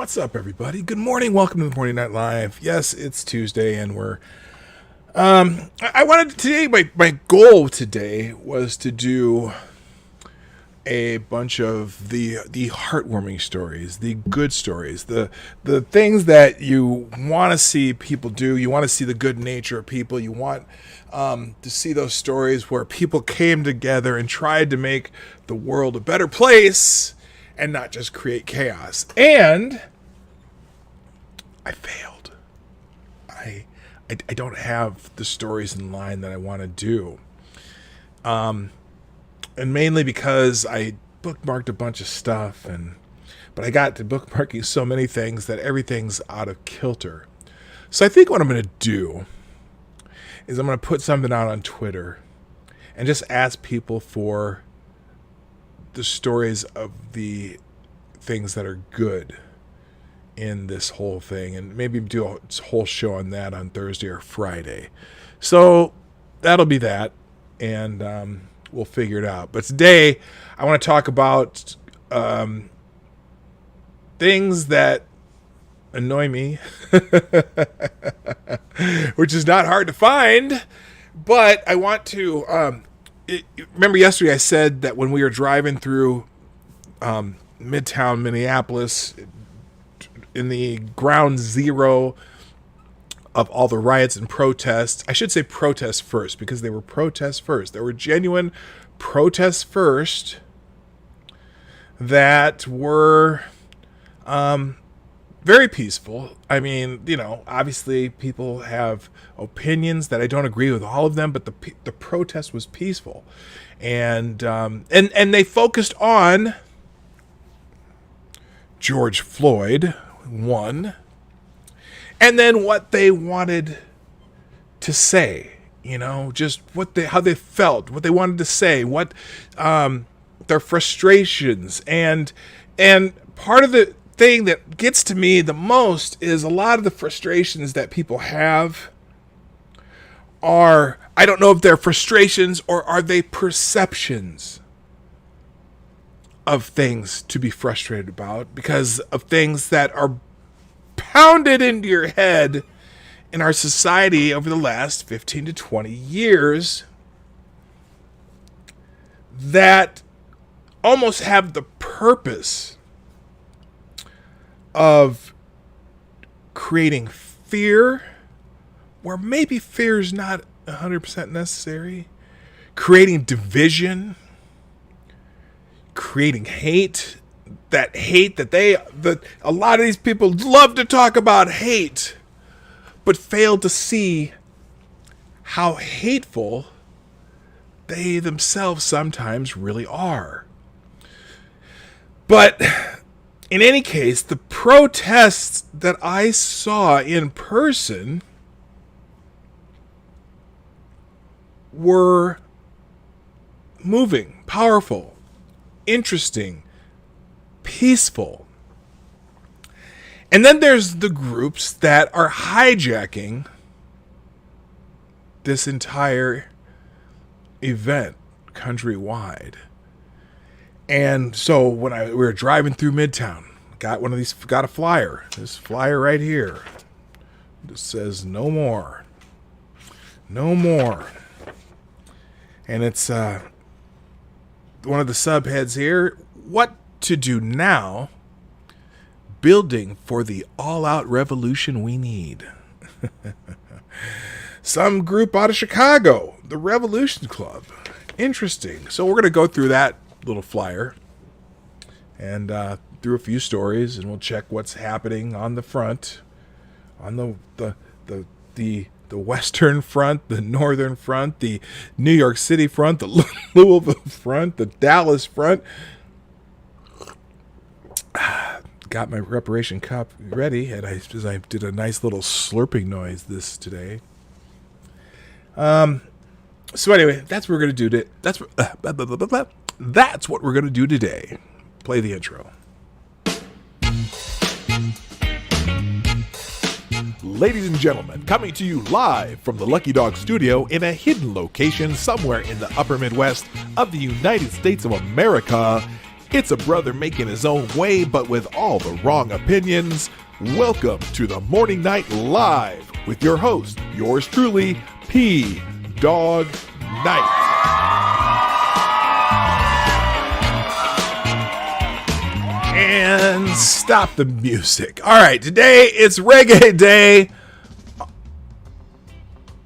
What's up, everybody? Good morning. Welcome to the Morning Night Live. Yes, it's Tuesday, and we're. I wanted today. My goal today was to do a bunch of the heartwarming stories, the good stories, the things that you want to see people do. You want to see the good nature of people. You want to see those stories where people came together and tried to make the world a better place and not just create chaos. And I failed. I don't have the stories in line that I want to do. And mainly because I bookmarked a bunch of stuff, but I got to bookmarking so many things that everything's out of kilter. So I think what I'm going to do is I'm going to put something out on Twitter and just ask people for the stories of the things that are good in this whole thing, and maybe do a whole show on that on Thursday or Friday. So that'll be that, and we'll figure it out. But today I want to talk about things that annoy me, which is not hard to find, but I want to remember yesterday I said that when we were driving through Midtown Minneapolis, in the ground zero of all the riots and protests. I should say protests first, because they were protests first. There were genuine protests first that were very peaceful. I mean, obviously people have opinions that I don't agree with all of them, but the protest was peaceful. And they focused on George Floyd, one, and then what they wanted to say, just how they felt, what they wanted to say, what their frustrations, and part of the thing that gets to me the most is a lot of the frustrations that people have are, I don't know if they're frustrations or are they perceptions of things to be frustrated about, because of things that are pounded into your head in our society over the last 15 to 20 years that almost have the purpose of creating fear, where maybe fear is not 100% necessary, creating division, creating hate, that a lot of these people love to talk about hate, but fail to see how hateful they themselves sometimes really are. But in any case, the protests that I saw in person were moving, powerful, interesting, peaceful. And then there's the groups that are hijacking this entire event countrywide. And so when we were driving through Midtown, got a flyer. This flyer right here. It says no more. No more. And it's one of the subheads here, what to do now, building for the all-out revolution we need. Some group out of Chicago, the Revolution Club. Interesting. So we're going to go through that little flyer and through a few stories, and we'll check what's happening on the front, on the Western front, the Northern front, the New York City front, the Louisville front, the Dallas front. Got my reparation cup ready, and I did a nice little slurping noise today. So anyway, that's what we're gonna do today. That's what we're gonna do today. Play the intro. Ladies and gentlemen, coming to you live from the Lucky Dog Studio in a hidden location somewhere in the upper Midwest of the United States of America, It's a brother making his own way, but with all the wrong opinions. Welcome to the Morning Night Live with your host, yours truly, P. Dog Night. And stop the music. All right, today it's Reggae Day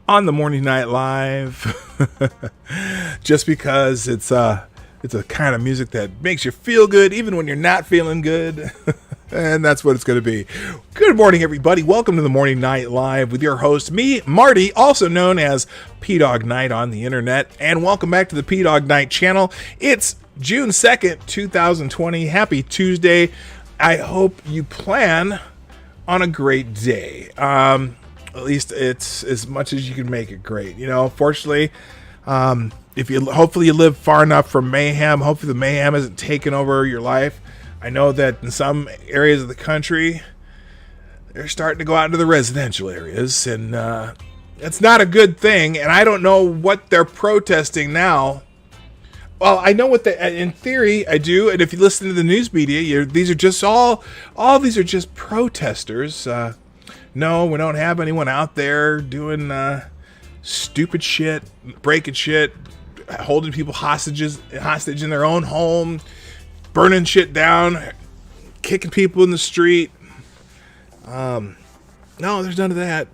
on the Morning Night Live. Just because it's a kind of music that makes you feel good even when you're not feeling good. And that's what it's going to be. Good morning, everybody. Welcome to the Morning Night Live with your host, me, Marty, also known as P-Dog Night on the internet. And welcome back to the P-Dog Night channel. It's June 2nd, 2020. Happy Tuesday. I hope you plan on a great day. At least it's as much as you can make it great. You know, fortunately, hopefully you live far enough from mayhem. Hopefully the mayhem isn't taking over your life. I know that in some areas of the country, they're starting to go out into the residential areas, and it's not a good thing. And I don't know what they're protesting now. Well, I know what in theory I do, and if you listen to the news media, these are just all these are just protesters. No, we don't have anyone out there doing stupid shit, breaking shit, holding people hostage in their own home, burning shit down, kicking people in the street. No, there's none of that.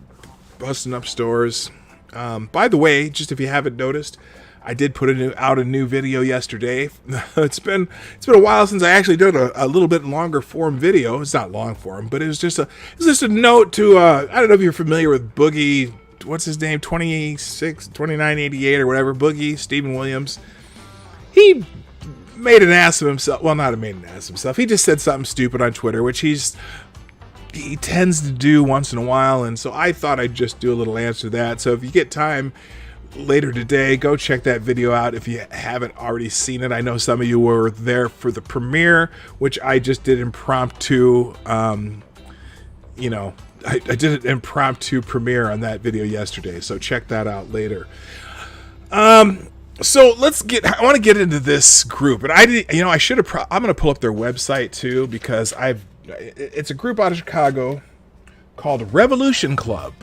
Busting up stores. By the way, just if you haven't noticed, I did put out a new video yesterday. It's been a while since I actually did a little bit longer form video. It's not long form, but it was just a note to I don't know if you're familiar with Boogie. What's his name? 2988 or whatever. Boogie Stephen Williams. He made an ass of himself. Well, not made an ass of himself. He just said something stupid on Twitter, which he tends to do once in a while. And so I thought I'd just do a little answer to that. So if you get time later today, go check that video out if you haven't already seen it. I know some of you were there for the premiere, which I just did impromptu. I did an impromptu premiere on that video yesterday, so check that out later. So I want to get into this group, and I'm going to pull up their website too, because it's a group out of Chicago called Revolution Club.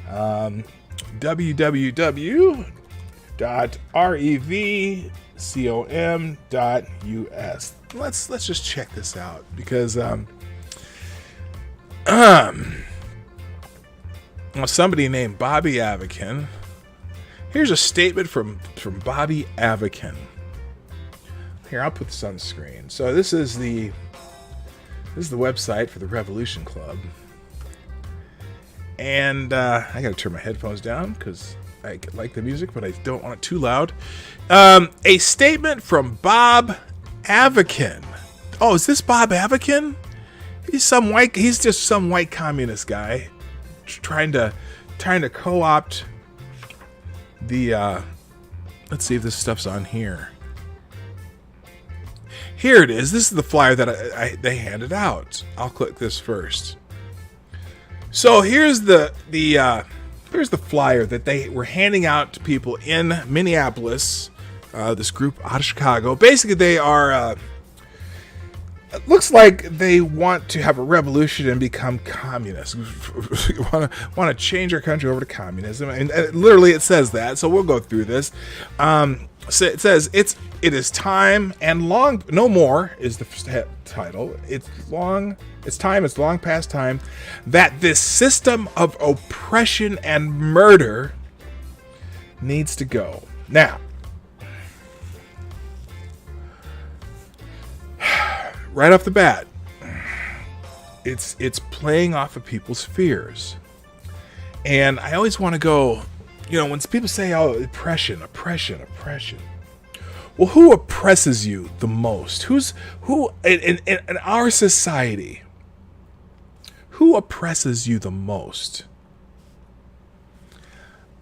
www.revcom.us. Let's just check this out, because somebody named Bobby Avakin. Here's a statement from Bobby Avakin. Here, I'll put this on the screen. So this is the website for the Revolution Club. And I gotta turn my headphones down because I like the music, but I don't want it too loud. A statement from Bob Avakin. Oh, is this Bob Avakin? He's just some white communist guy trying to co-opt the let's see if this stuff's on here. Here it is. This is the flyer that they handed out. I'll click this first. So here's the flyer that they were handing out to people in Minneapolis. This group out of Chicago. Basically, they are. It looks like they want to have a revolution and become communists. want to change our country over to communism, and literally it says that. So we'll go through this. So it says it is time and long no more is the title. It's long past time that this system of oppression and murder needs to go. Now, right off the bat, it's playing off of people's fears. And I always want to go, when people say, oh, oppression. Well, who oppresses you the most? Who in our society, who oppresses you the most?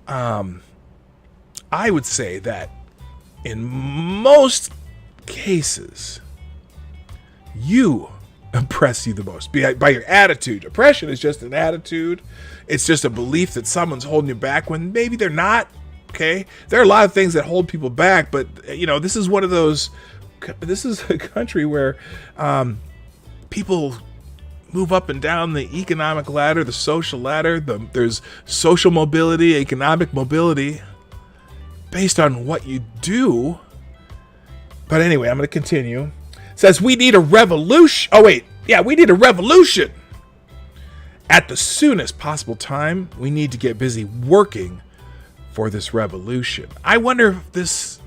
I would say that in most cases, you oppress you the most by your attitude. Oppression is just an attitude. It's just a belief that someone's holding you back when maybe they're not. Okay, there are a lot of things that hold people back, but this is one of those a country where people move up and down the economic ladder, the social ladder. There's social mobility, economic mobility, based on what you do. But anyway, I'm going to continue. It says we need a revolution. Oh wait, yeah, we need a revolution. At the soonest possible time, we need to get busy working for this revolution. I wonder if this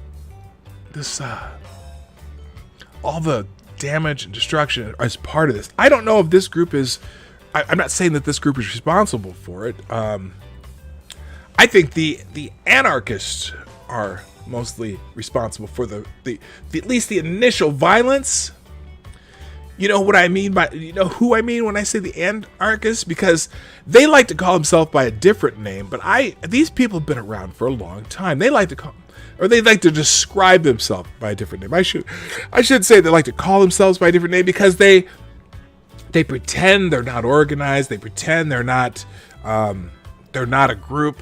all the damage and destruction is part of this. I don't know if this group is. I'm not saying that this group is responsible for it. I think the anarchists are mostly responsible for the at least the initial violence. You know what I mean by, you know who I mean when I say the anarchists? Because they like to call themselves by a different name, but these people have been around for a long time. They like to describe themselves by a different name. I should say they like to call themselves by a different name because they pretend they're not organized. They pretend they're not a group.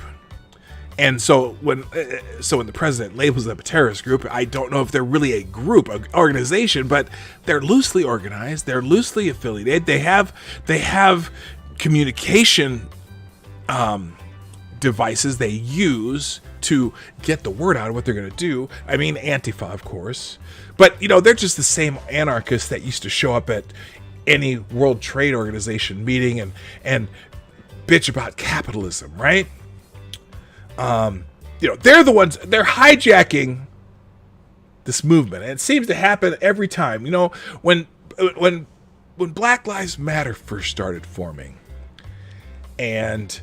And so when the president labels them a terrorist group, I don't know if they're really a group, an organization, but they're loosely organized. They're loosely affiliated. They have communication devices they use to get the word out of what they're going to do. I mean, Antifa, of course, but they're just the same anarchists that used to show up at any World Trade Organization meeting and bitch about capitalism, right? They're the ones, they're hijacking this movement. And it seems to happen every time. When Black Lives Matter first started forming, and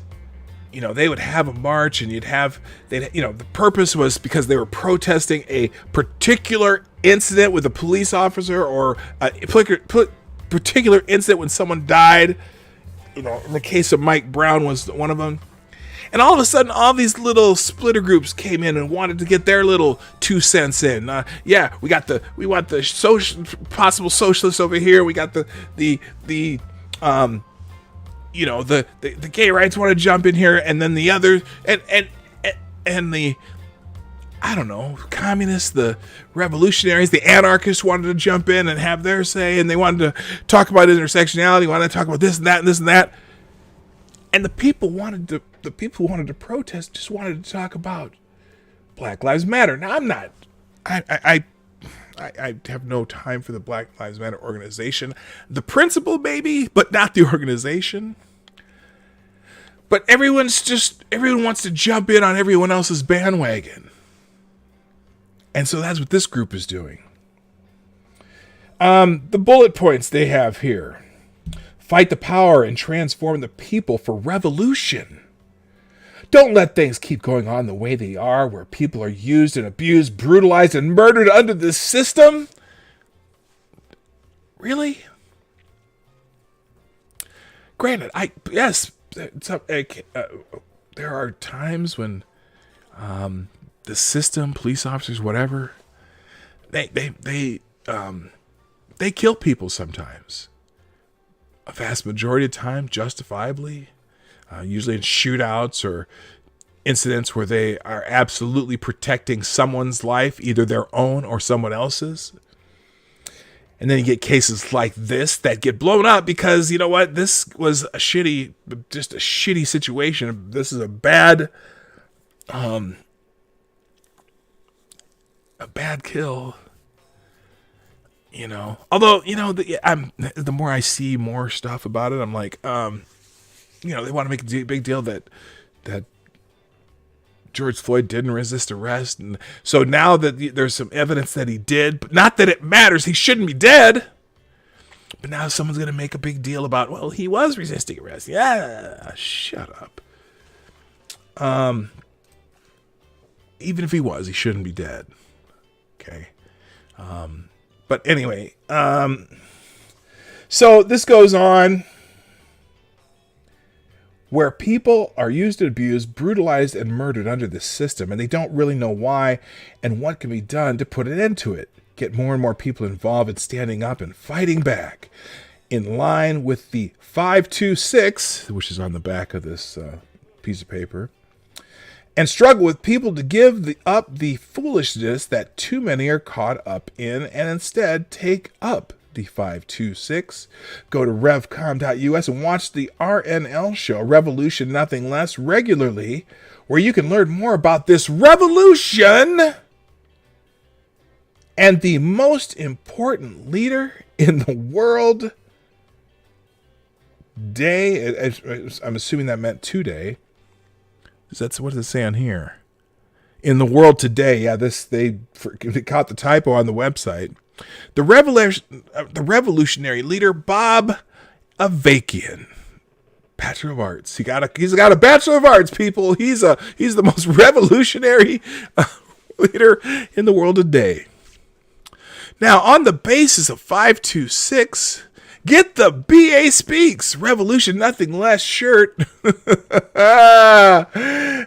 they would have a march, and the purpose was because they were protesting a particular incident with a police officer, or a particular incident when someone died. In the case of Mike Brown was one of them. And all of a sudden, all these little splitter groups came in and wanted to get their little 2 cents in. We want the possible socialists over here. We got the gay rights want to jump in here, and then the others and the communists, the revolutionaries, the anarchists wanted to jump in and have their say, and they wanted to talk about intersectionality, wanted to talk about this and that and this and that. And the people who wanted to protest just wanted to talk about Black Lives Matter. Now, I have no time for the Black Lives Matter organization. The principle, maybe, but not the organization. But everyone wants to jump in on everyone else's bandwagon. And so that's what this group is doing. The bullet points they have here. Fight the power and transform the people for revolution. Don't let things keep going on the way they are, where people are used and abused, brutalized, and murdered under this system. Really? Granted, there are times when the system, police officers, whatever, they kill people sometimes. A vast majority of the time, justifiably, usually in shootouts or incidents where they are absolutely protecting someone's life, either their own or someone else's. And then you get cases like this that get blown up because, this was a shitty situation. This is a bad kill. Although, the more I see more stuff about it, I'm like, they want to make a big deal that George Floyd didn't resist arrest. And so now that there's some evidence that he did, but not that it matters, he shouldn't be dead. But now someone's going to make a big deal about, well, he was resisting arrest. Yeah, shut up. Even if he was, he shouldn't be dead. Okay. But anyway, so this goes on, where people are used and abused, brutalized, and murdered under this system, and they don't really know why and what can be done to put an end to it. Get more and more people involved in standing up and fighting back, in line with the 526, which is on the back of this piece of paper, and struggle with people to give up the foolishness that too many are caught up in and instead take up the 526. Go to revcom.us and watch the RNL show, Revolution Nothing Less, regularly, where you can learn more about this revolution and the most important leader in the world day. I'm assuming that meant today. That's what does it say on here? In the world today. Yeah, they caught the typo on the website. The revolutionary leader, Bob Avakian, Bachelor of Arts. He's got a Bachelor of Arts, people. He's the most revolutionary leader in the world today. Now, on the basis of 526, get the BA Speaks Revolution Nothing Less shirt.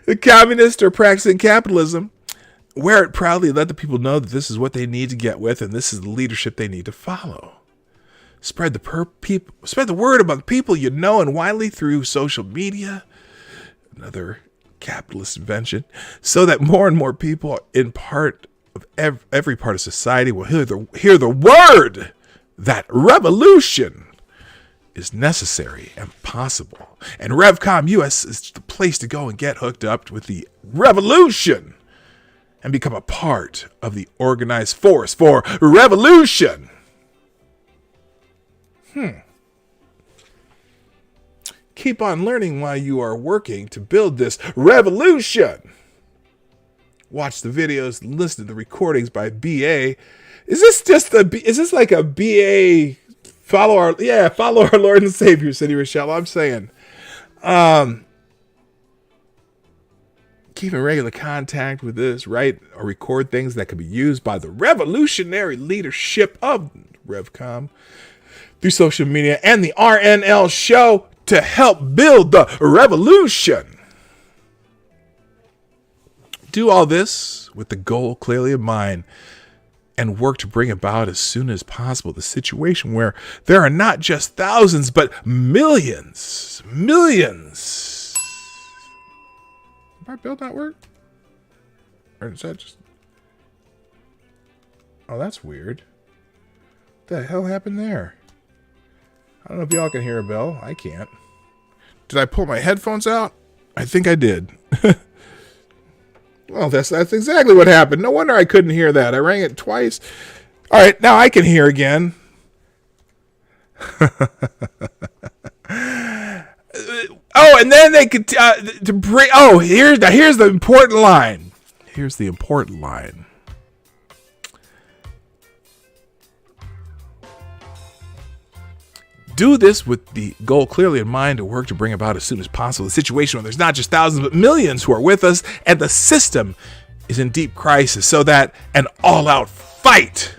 The communists are practicing capitalism. Wear it proudly. Let the people know that this is what they need to get with, and this is the leadership they need to follow. Spread the word about the people you know and widely through social media. Another capitalist invention, so that more and more people in part of every part of society will hear the word that revolution is necessary and possible. And RevCom US is the place to go and get hooked up with the revolution and become a part of the organized force for revolution. Keep on learning while you are working to build this revolution. Watch the videos, listen to the recordings by BA. Is this like a BA follow our Lord and Savior, City Rochelle? I'm saying, keep in regular contact with this, write or record things that can be used by the revolutionary leadership of RevCom through social media and the RNL show to help build the revolution. Do all this with the goal clearly in mind and work to bring about as soon as possible the situation where there are not just thousands, but millions. Did my bill not work? Or is that just... Oh, that's weird. What the hell happened there? I don't know if y'all can hear a bell. I can't. Did I pull my headphones out? I think I did. Well, that's exactly what happened. No wonder I couldn't hear that. I rang it twice. All right, now I can hear again. Oh, and then they could to bring. Oh, here's the important line. Here's the important line. Do this with the goal clearly in mind to work to bring about as soon as possible the situation where there's not just thousands but millions who are with us and the system is in deep crisis, so that an all-out fight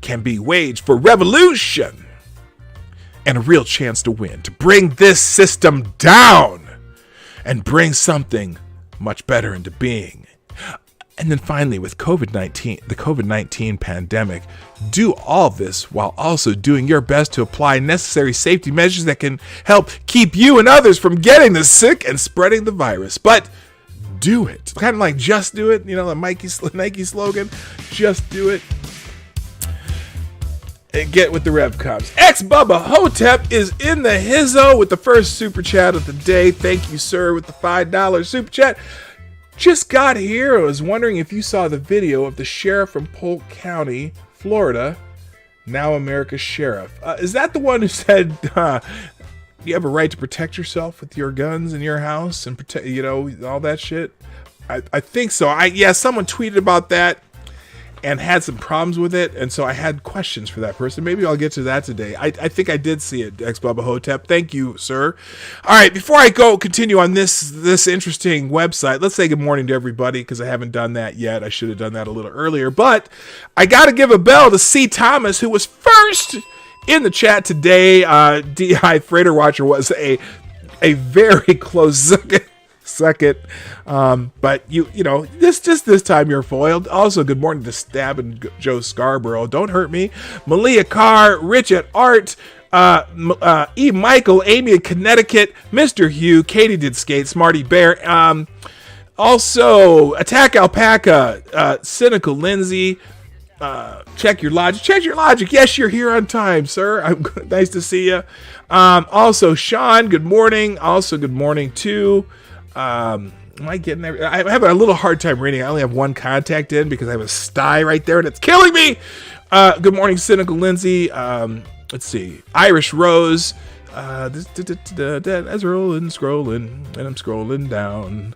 can be waged for revolution and a real chance to win, to bring this system down and bring something much better into being. And then finally, with the COVID-19 pandemic, do all this while also doing your best to apply necessary safety measures that can help keep you and others from getting the sick and spreading the virus. But do it. Kind of like just do it. You know, the Nike slogan, just do it. And get with the RevComs. Bubba Hotep is in the hizzo with the first super chat of the day. Thank you, sir, with the $5 super chat. Just got here. I was wondering if you saw the video of the sheriff from Polk County, Florida, now America's sheriff. Is that the one who said, you have a right to protect yourself with your guns in your house and protect, all that shit? I think so. Someone tweeted about that and had some problems with it, and so I had questions for that person. Maybe I'll get to that today. I think I did see it, Bubba Hotep. Thank you, sir. All right, before I continue on this interesting website, let's say good morning to everybody, because I haven't done that yet. I should have done that a little earlier, but I got to give a bell to C. Thomas, who was first in the chat today. DI Freighter Watcher was a very close second. But this time you're foiled. Also, good morning to Stab and Joe Scarborough. Don't hurt me. Malia Carr, Rich at Art, E. Michael, Amy in Connecticut, Mr. Hugh, Katie did skate, Smarty Bear, Also, Attack Alpaca, Cynical Lindsay, Check Your Logic. Check Your Logic. Yes, you're here on time, sir. Nice to see you. Also, Sean, good morning. Also, good morning to... am I getting there? I'm having a little hard time reading. I only have one contact in because I have a sty right there and it's killing me. Good morning, Cynical Lindsay. Let's see. Irish Rose. As scrolling, and I'm scrolling down.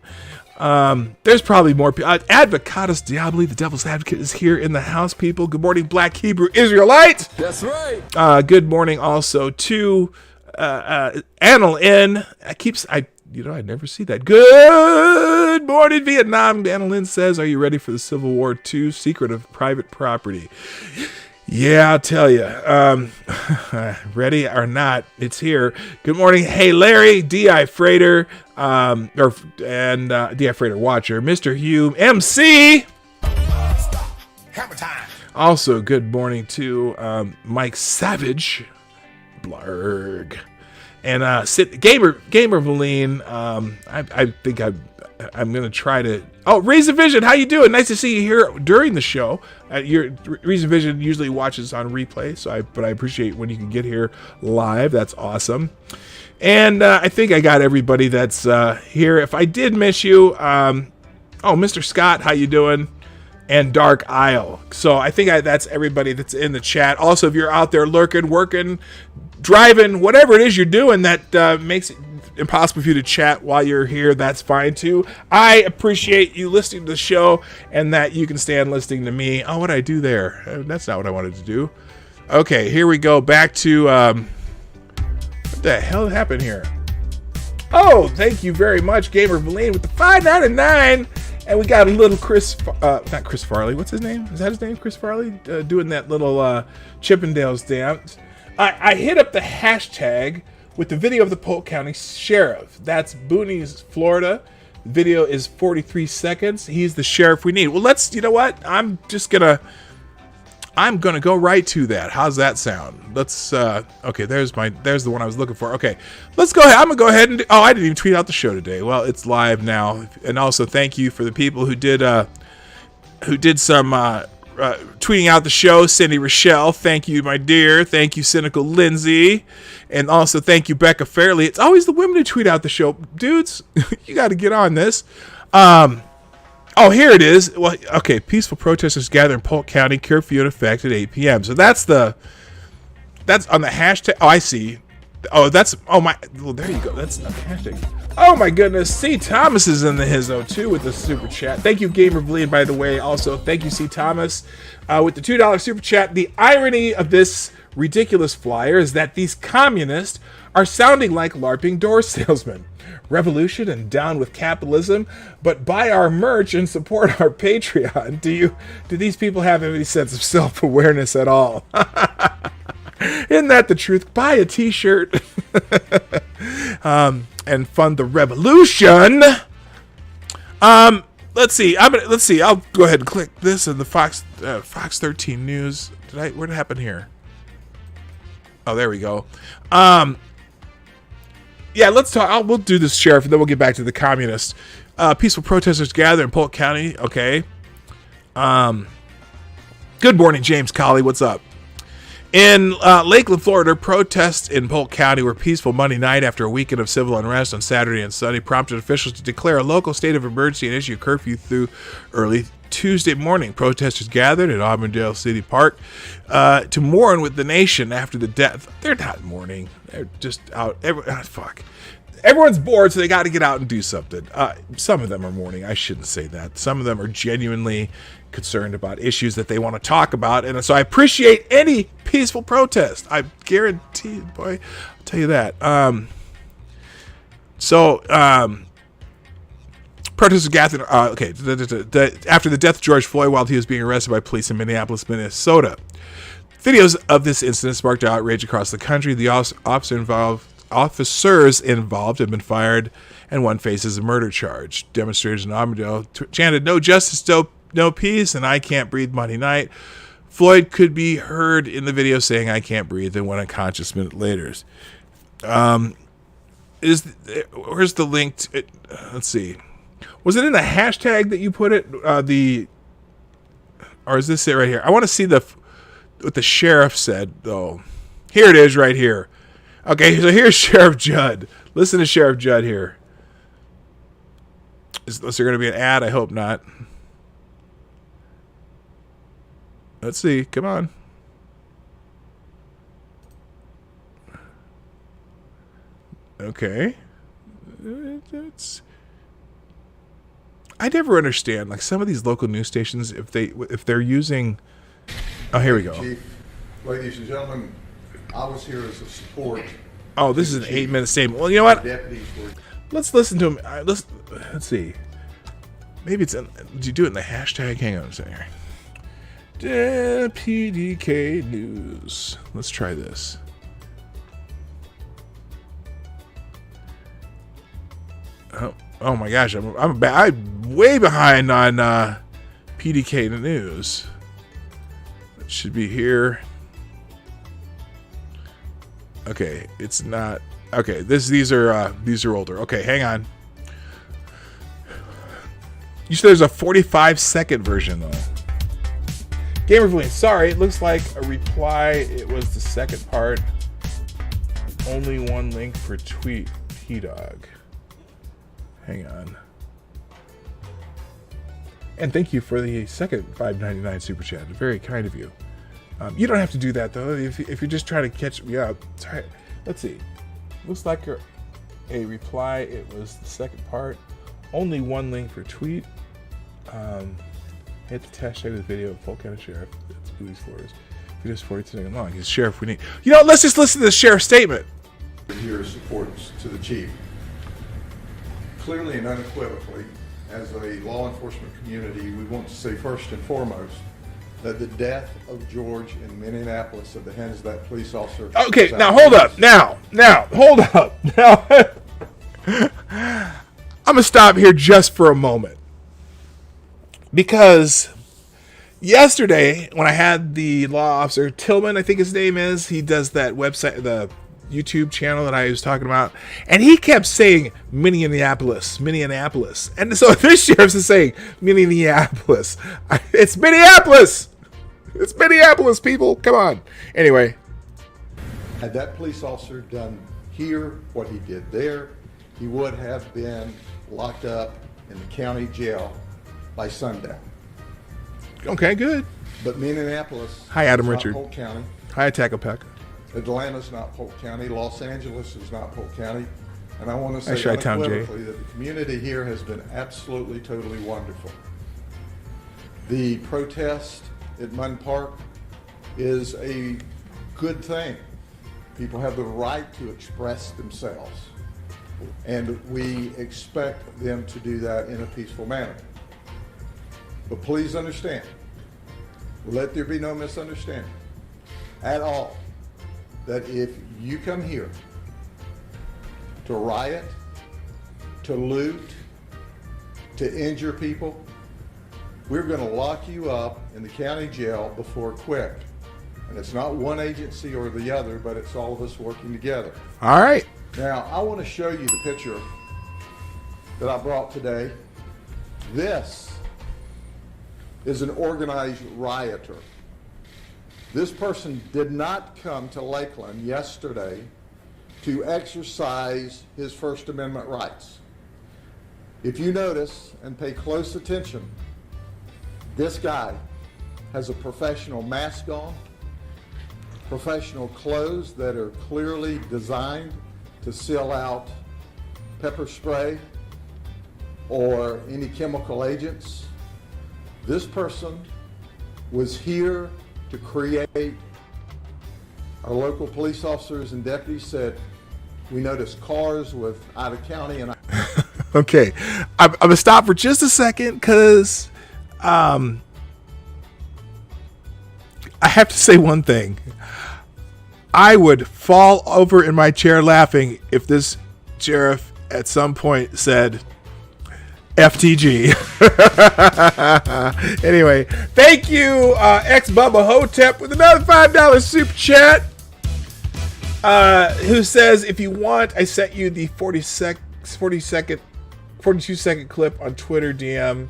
There's probably more people. Advocatus Diaboli, the Devil's Advocate, is here in the house, people. Good morning, Black Hebrew Israelite. That's right. Good morning also to Anil N. I never see that. Good morning, Vietnam. Anil N says, are you ready for the Civil War II? Secret of Private Property. Yeah, I'll tell you. Ready or not, it's here. Good morning. Hey, Larry, D.I. Freighter, D.I. Freighter Watcher, Mr. Hume, MC. Hammer time. Also, good morning to Mike Savage, Blarg, and Gamer Valine. I think I'm gonna try to. Oh, Reason Vision, how you doing? Nice to see you here during the show. Your Reason Vision usually watches on replay, but I appreciate when you can get here live. That's awesome. And I think I got everybody that's here. If I did miss you, Mr. Scott, how you doing? And Dark Isle. So I think that's everybody that's in the chat. Also, if you're out there lurking, working, driving, whatever it is you're doing that makes it impossible for you to chat while you're here, that's fine too. I appreciate you listening to the show and that you can stand listening to me. Oh, what did I do there? That's not what I wanted to do. Okay, here we go. Back to what the hell happened here? Oh, thank you very much, Gamer Valine, with the $5.99. And we got a little not Chris Farley. What's his name? Is that his name, Chris Farley? Doing that little Chippendales dance. I hit up the hashtag with the video of the Polk County Sheriff. That's Boonies, Florida. The video is 43 seconds. He's the sheriff we need. Well, you know what? I'm gonna go right to that. How's that sound? Let's, okay, there's the one I was looking for. Okay, let's go ahead. I'm gonna go ahead and, I didn't even tweet out the show today. Well, it's live now. And also thank you for the people who did some, tweeting out the show. Cindy Rochelle, thank you, my dear. Thank you, Cynical Lindsay. And also thank you, Becca Fairley. It's always the women who tweet out the show. Dudes, you got to get on this. Oh, here it is. Well, okay, peaceful protesters gather in Polk County, curfew in effect at 8 p.m. So that's on the hashtag. Oh, I see. Oh, well, there you go. That's not the hashtag. Oh my goodness, C. Thomas is in the hizzo too with the super chat. Thank you, Gamer Bleed, by the way. Also, thank you, C. Thomas, with the $2 super chat. The irony of this ridiculous flyer is that these communists are sounding like LARPing door salesmen. Revolution and down with capitalism, but buy our merch and support our Patreon. Do these people have any sense of self-awareness at all? Isn't that the truth? Buy a t-shirt and fund the revolution. Let's see. I'll go ahead and click this in the Fox 13 News. Where did it happen here? Oh, there we go. Yeah, let's talk. We'll do this, Sheriff, and then we'll get back to the communists. Peaceful protesters gather in Polk County. Okay. Good morning, James Colley. What's up? In Lakeland, Florida, protests in Polk County were peaceful Monday night after a weekend of civil unrest on Saturday and Sunday prompted officials to declare a local state of emergency and issue a curfew through early Tuesday morning. Protesters gathered at Auburndale City Park to mourn with the nation after the death. They're not mourning. They're just out. Fuck. Everyone's bored, so they got to get out and do something. Some of them are mourning. I shouldn't say that. Some of them are genuinely concerned about issues that they want to talk about, and so I appreciate any peaceful protest. I guarantee, boy, I'll tell you that. Protesters gathered. Okay, after the death of George Floyd while he was being arrested by police in Minneapolis, Minnesota. Videos of this incident sparked outrage across the country. The officers involved have been fired, and one faces a murder charge. Demonstrators in Auburndale chanted, "No justice, no peace," and "I can't breathe" Monday night. Floyd could be heard in the video saying, "I can't breathe," and went unconscious a minute later. Where's the link? Let's see. Was it in the hashtag that you put it? Or is this it right here? I want to see what the sheriff said, though. Here it is right here. Okay, so here's Sheriff Judd. Listen to Sheriff Judd here. Is there going to be an ad? I hope not. Let's see. Come on. Okay. I never understand, like, some of these local news stations, if they're using. Oh, here we go. Chief, ladies and gentlemen, I was here as a support. Oh, this is an 8-minute statement. Well, you know what? Deputies were. Let's listen to him. Let's see. Maybe it's did you do it in the hashtag? Hang on a second here. PDK News. Let's try this. Oh my gosh, I'm way behind on PDK News. It should be here. Okay, it's not. Okay, these are older. Okay, hang on. You said there's a 45-second version though. Gamer Feeling, sorry, it looks like a reply. It was the second part. Only one link for tweet. P-Dog. Hang on. And thank you for the second $5.99 super chat. Very kind of you. You don't have to do that though. If you're just trying to catch me up. Sorry. Let's see. Looks like a reply. It was the second part. Only one link for tweet. Hit the hashtag with video of Polk County Sheriff. That's who he's for. Video's 40 seconds long. He's sheriff we need. You know, let's just listen to the sheriff's statement. Here support to the chief. Clearly and unequivocally, as a law enforcement community, we want to say first and foremost that the death of George in Minneapolis at the hands of that police officer. Okay, now hold up. Now, hold up. Now, I'm going to stop here just for a moment. Because yesterday, when I had the law officer, Tillman, I think his name is, he does that website, the YouTube channel that I was talking about, and he kept saying Minneapolis. And so this sheriff is saying Minneapolis. It's Minneapolis. It's Minneapolis, people. Come on. Anyway. Had that police officer done here what he did there, he would have been locked up in the county jail by sundown. Okay, good. But Minneapolis. Hi, Adam is Richard. Not Polk County. Hi, Tacopec. Atlanta's not Polk County. Los Angeles is not Polk County. And I want to say Chi-Town, Jay. unequivocally that the community here has been absolutely, totally wonderful. The protest at Munn Park is a good thing. People have the right to express themselves. And we expect them to do that in a peaceful manner. But please understand, let there be no misunderstanding at all, that if you come here to riot, to loot, to injure people, we're going to lock you up in the county jail before quick. And it's not one agency or the other, but it's all of us working together. All right. Now, I want to show you the picture that I brought today. This is an organized rioter. This person did not come to Lakeland yesterday to exercise his First Amendment rights. If you notice and pay close attention, this guy has a professional mask on, professional clothes that are clearly designed to seal out pepper spray or any chemical agents. This person was here to create. Our local police officers and deputies said, we noticed cars with out of county and Okay, I'm gonna stop for just a second because I have to say one thing. I would fall over in my chair laughing if this sheriff at some point said FTG. Anyway, thank you, ex-Bubba Hotep, with another $5 super chat. Who says, if you want, I sent you the 40-second 42-second clip on Twitter DM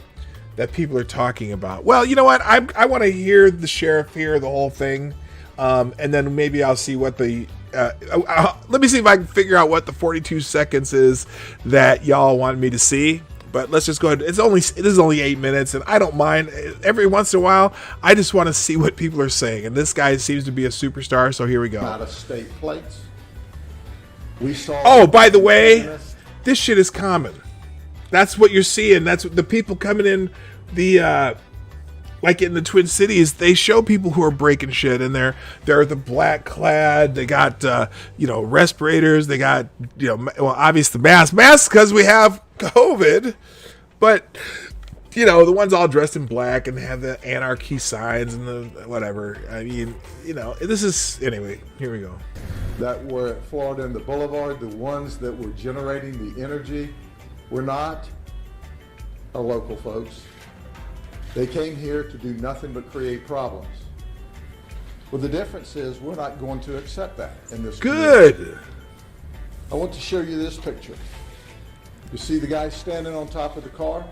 that people are talking about. Well, you know what? I want to hear the sheriff hear the whole thing, and then maybe I'll see what the let me see if I can figure out what the 42 seconds is that y'all want me to see. But let's just go ahead. It is only 8 minutes, and I don't mind. Every once in a while, I just want to see what people are saying. And this guy seems to be a superstar, so here we go. Out of state plates. We saw. Oh, by the way, this shit is common. That's what you're seeing. That's what the people coming in the like in the Twin Cities. They show people who are breaking shit, and they're the black clad. They got respirators. They got obviously the masks because we have COVID, but the ones all dressed in black and have the anarchy signs and the whatever. I mean, this is anyway. Here we go. That were at Florida and the Boulevard, the ones that were generating the energy, were not our local folks. They came here to do nothing but create problems. Well, the difference is we're not going to accept that in this community. Good. I want to show you this picture. You see the guy standing on top of the car?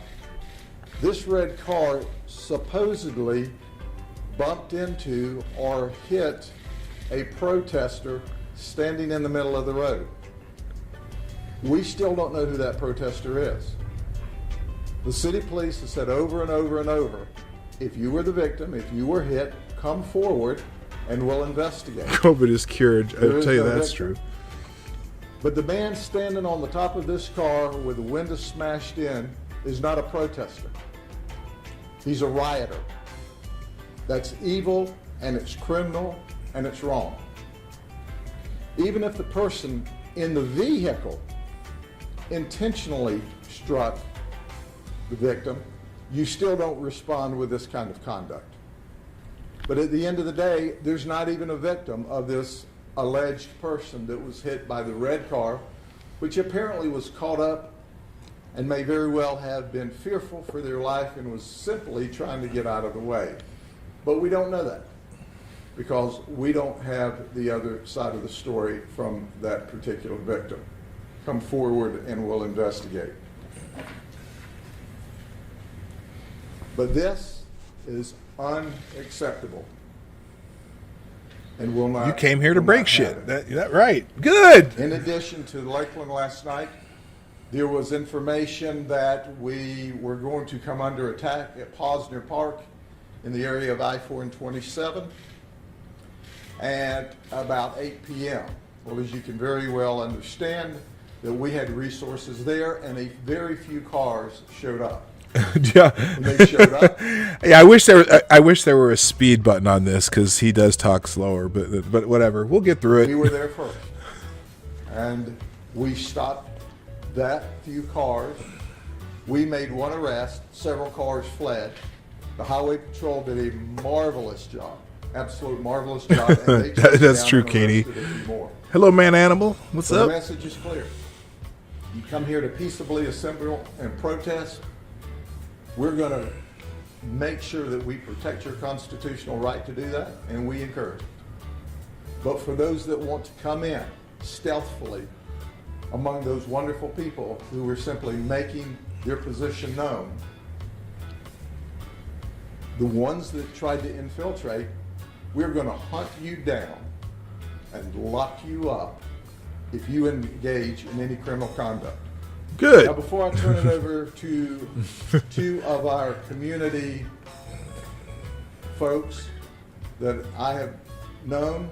This red car supposedly bumped into or hit a protester standing in the middle of the road. We still don't know who that protester is. The city police have said over and over and over, if you were the victim, if you were hit, come forward and we'll investigate. COVID is cured. I'll tell you that's true. But the man standing on the top of this car with the window smashed in is not a protester. He's a rioter. That's evil and it's criminal and it's wrong. Even if the person in the vehicle intentionally struck the victim, you still don't respond with this kind of conduct. But at the end of the day, there's not even a victim of this alleged person that was hit by the red car, which apparently was caught up and may very well have been fearful for their life and was simply trying to get out of the way. But we don't know that because we don't have the other side of the story from that particular victim. Come forward and we'll investigate. But this is unacceptable. And will not. You came here to break shit. That right. Good. In addition to Lakeland last night, there was information that we were going to come under attack at Posner Park in the area of I-4 and 27 at about 8 p.m. Well, as you can very well understand, that we had resources there and a very few cars showed up. Yeah. When they showed up. Yeah, I wish there were a speed button on this because he does talk slower, but whatever. We'll get through it. We were there first. And we stopped that few cars. We made one arrest. Several cars fled. The Highway Patrol did a marvelous job. Absolute marvelous job. And they That's true, Katie. Hello, man animal. What's up? The message is clear. You come here to peaceably assemble and protest. We're going to make sure that we protect your constitutional right to do that, and we encourage it. But for those that want to come in stealthily among those wonderful people who are simply making their position known, the ones that tried to infiltrate, we're going to hunt you down and lock you up if you engage in any criminal conduct. Good. Now, before I turn it over to two of our community folks that I have known,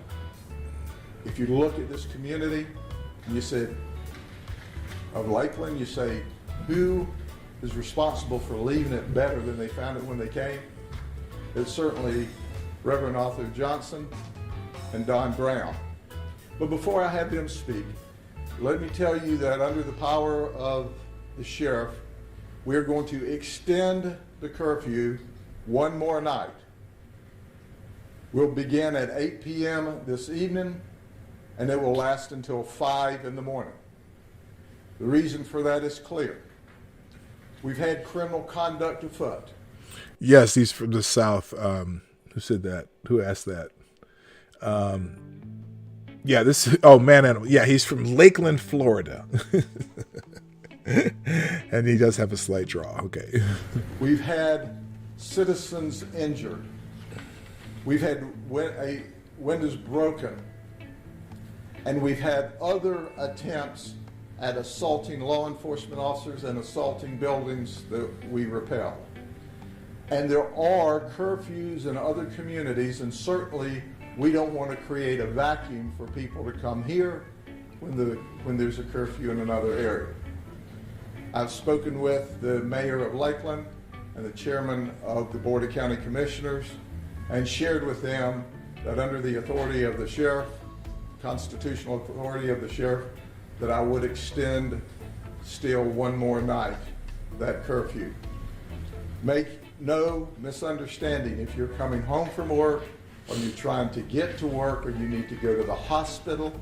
if you look at this community, and you said, of Lakeland, you say, who is responsible for leaving it better than they found it when they came? It's certainly Reverend Arthur Johnson and Don Brown. But before I have them speak, let me tell you that under the power of the sheriff, we are going to extend the curfew one more night. We'll begin at 8 p.m. this evening, and it will last until 5 in the morning. The reason for that is clear. We've had criminal conduct afoot. Yes, he's from the South. Who said that? Who asked that? Yeah, man animal. Yeah, he's from Lakeland, Florida. And he does have a slight draw. Okay. We've had citizens injured. We've had windows broken. And we've had other attempts at assaulting law enforcement officers and assaulting buildings that we repel. And there are curfews in other communities, and certainly we don't want to create a vacuum for people to come here when there's a curfew in another area. I've spoken with the mayor of Lakeland and the chairman of the Board of County Commissioners and shared with them that under the authority of the sheriff, constitutional authority of the sheriff, that I would extend still one more night that curfew. Make no misunderstanding. If you're coming home from work, or you're trying to get to work, or you need to go to the hospital,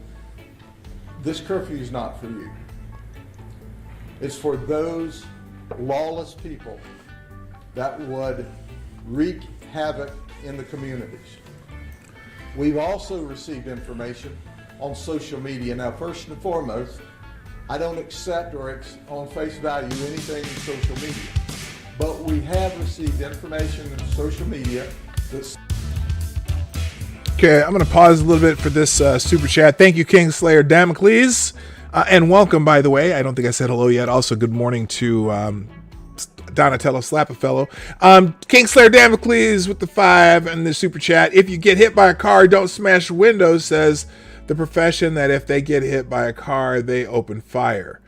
this curfew is not for you. It's for those lawless people that would wreak havoc in the communities. We've also received information on social media. Now, first and foremost, I don't accept or on face value anything in social media, but we have received information in social media that's... Okay, I'm going to pause a little bit for this super chat. Thank you, Kingslayer Damocles. And welcome, by the way. I don't think I said hello yet. Also, good morning to Donatello Slapafellow. Kingslayer Damocles with the 5 and the super chat. If you get hit by a car, don't smash windows, says the profession that if they get hit by a car, they open fire.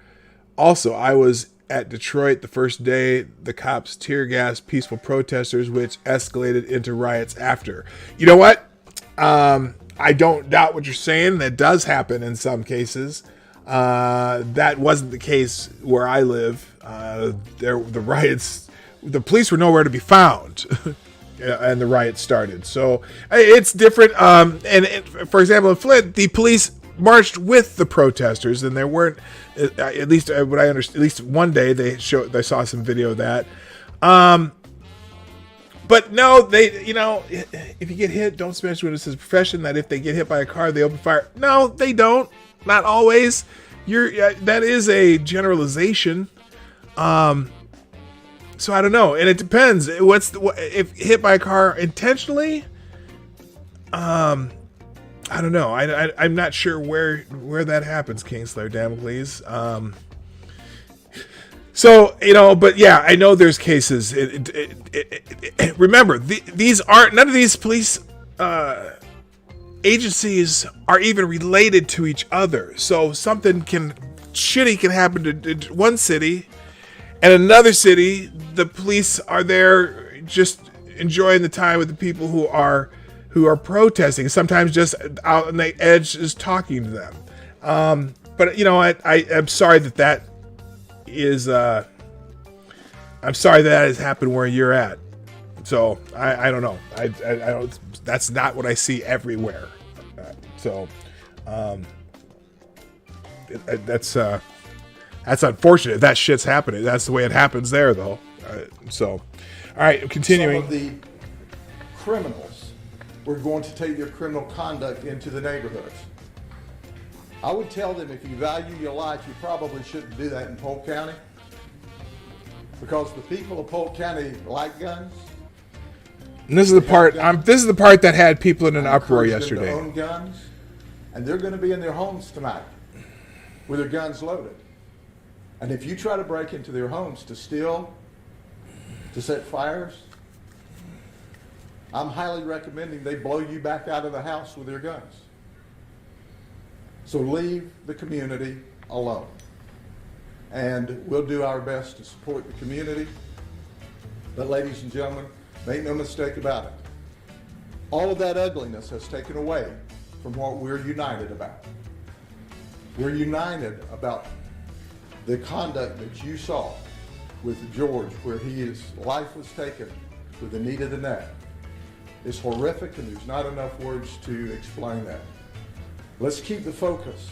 Also, I was at Detroit the first day the cops tear gassed peaceful protesters, which escalated into riots after. You know what? I don't doubt what you're saying. That does happen in some cases. That wasn't the case where I live. The riots, the police were nowhere to be found. And the riots started. So it's different. For example, in Flint, the police marched with the protesters, and there weren't, at least what I understand, at least one day they saw some video of that. But no, if you get hit, don't smash windows. It's a profession that if they get hit by a car, they open fire. No, they don't. Not always. That is a generalization. So I don't know, and it depends. If hit by a car intentionally? I don't know. I'm not sure where that happens, Kingslayer Damocles. So, but yeah, I know there's cases. Remember, none of these police agencies are even related to each other. So something shitty can happen to one city, and another city, the police are there just enjoying the time with the people who are protesting. Sometimes just out on the edge, just talking to them. But I'm sorry that is. I'm sorry that has happened where you're at. So I don't know. I don't. That's not what I see everywhere. That's unfortunate. That shit's happening. That's the way it happens there, though. All right, continuing. Some of the criminals were going to take their criminal conduct into the neighborhoods. I would tell them, if you value your life, you probably shouldn't do that in Polk County, because the people of Polk County like guns. And this is the part. This is the part that had people in an uproar yesterday. Them to own guns, and they're going to be in their homes tonight with their guns loaded. And if you try to break into their homes to steal, to set fires, I'm highly recommending they blow you back out of the house with their guns. So leave the community alone. And we'll do our best to support the community. But ladies and gentlemen, make no mistake about it. All of that ugliness has taken away from what we're united about. We're united about the conduct that you saw with George, where his life was taken with the knee to the neck. It's horrific, and there's not enough words to explain that. Let's keep the focus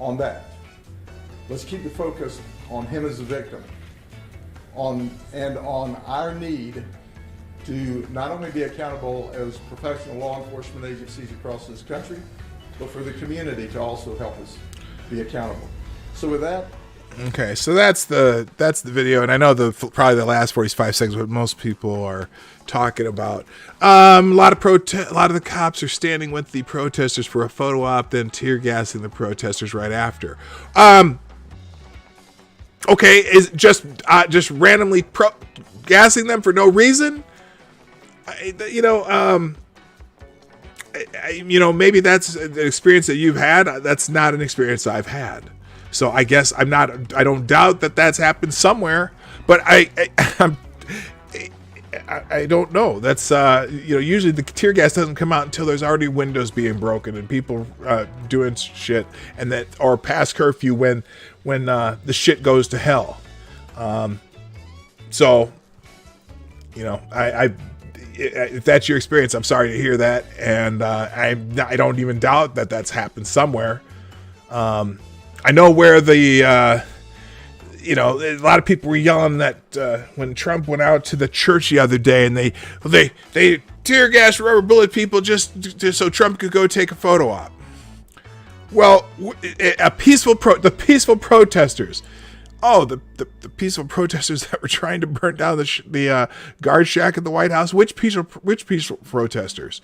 on that. Let's keep the focus on him as a victim, and on our need to not only be accountable as professional law enforcement agencies across this country, but for the community to also help us be accountable. So with that, Okay, so that's the video, and I know probably the last 45 seconds what most people are talking about. A lot of the cops are standing with the protesters for a photo op, then tear gassing the protesters right after. Okay, is just randomly gassing them for no reason? Maybe that's an experience that you've had. That's not an experience I've had. So I guess I don't doubt that that's happened somewhere, but I don't know. That's usually the tear gas doesn't come out until there's already windows being broken and people doing shit, and that or past curfew when the shit goes to hell. So if that's your experience, I'm sorry to hear that, and I don't even doubt that that's happened somewhere. I know where a lot of people were yelling that when Trump went out to the church the other day, and they tear gas rubber bullet people just so Trump could go take a photo op. Well, the peaceful protesters. Oh, the peaceful protesters that were trying to burn down the guard shack at the White House. Which peaceful protesters?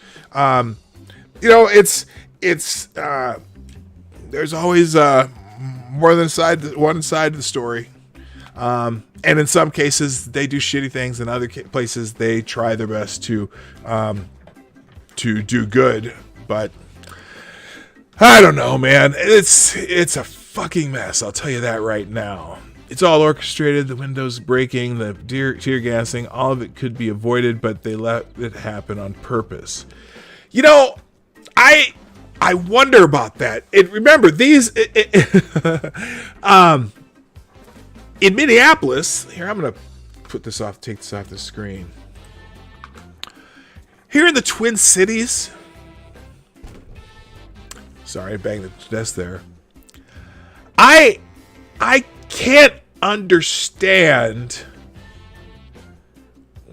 It's there's always more than one side of the story, and in some cases they do shitty things. In other places they try their best to do good. But I don't know, man. It's a fucking mess. I'll tell you that right now. It's all orchestrated. The windows breaking, the tear gassing, all of it could be avoided, but they let it happen on purpose. I wonder about that. Remember these in Minneapolis. Here, I'm gonna take this off the screen. Here in the Twin Cities. Sorry, I banged the desk there. I can't understand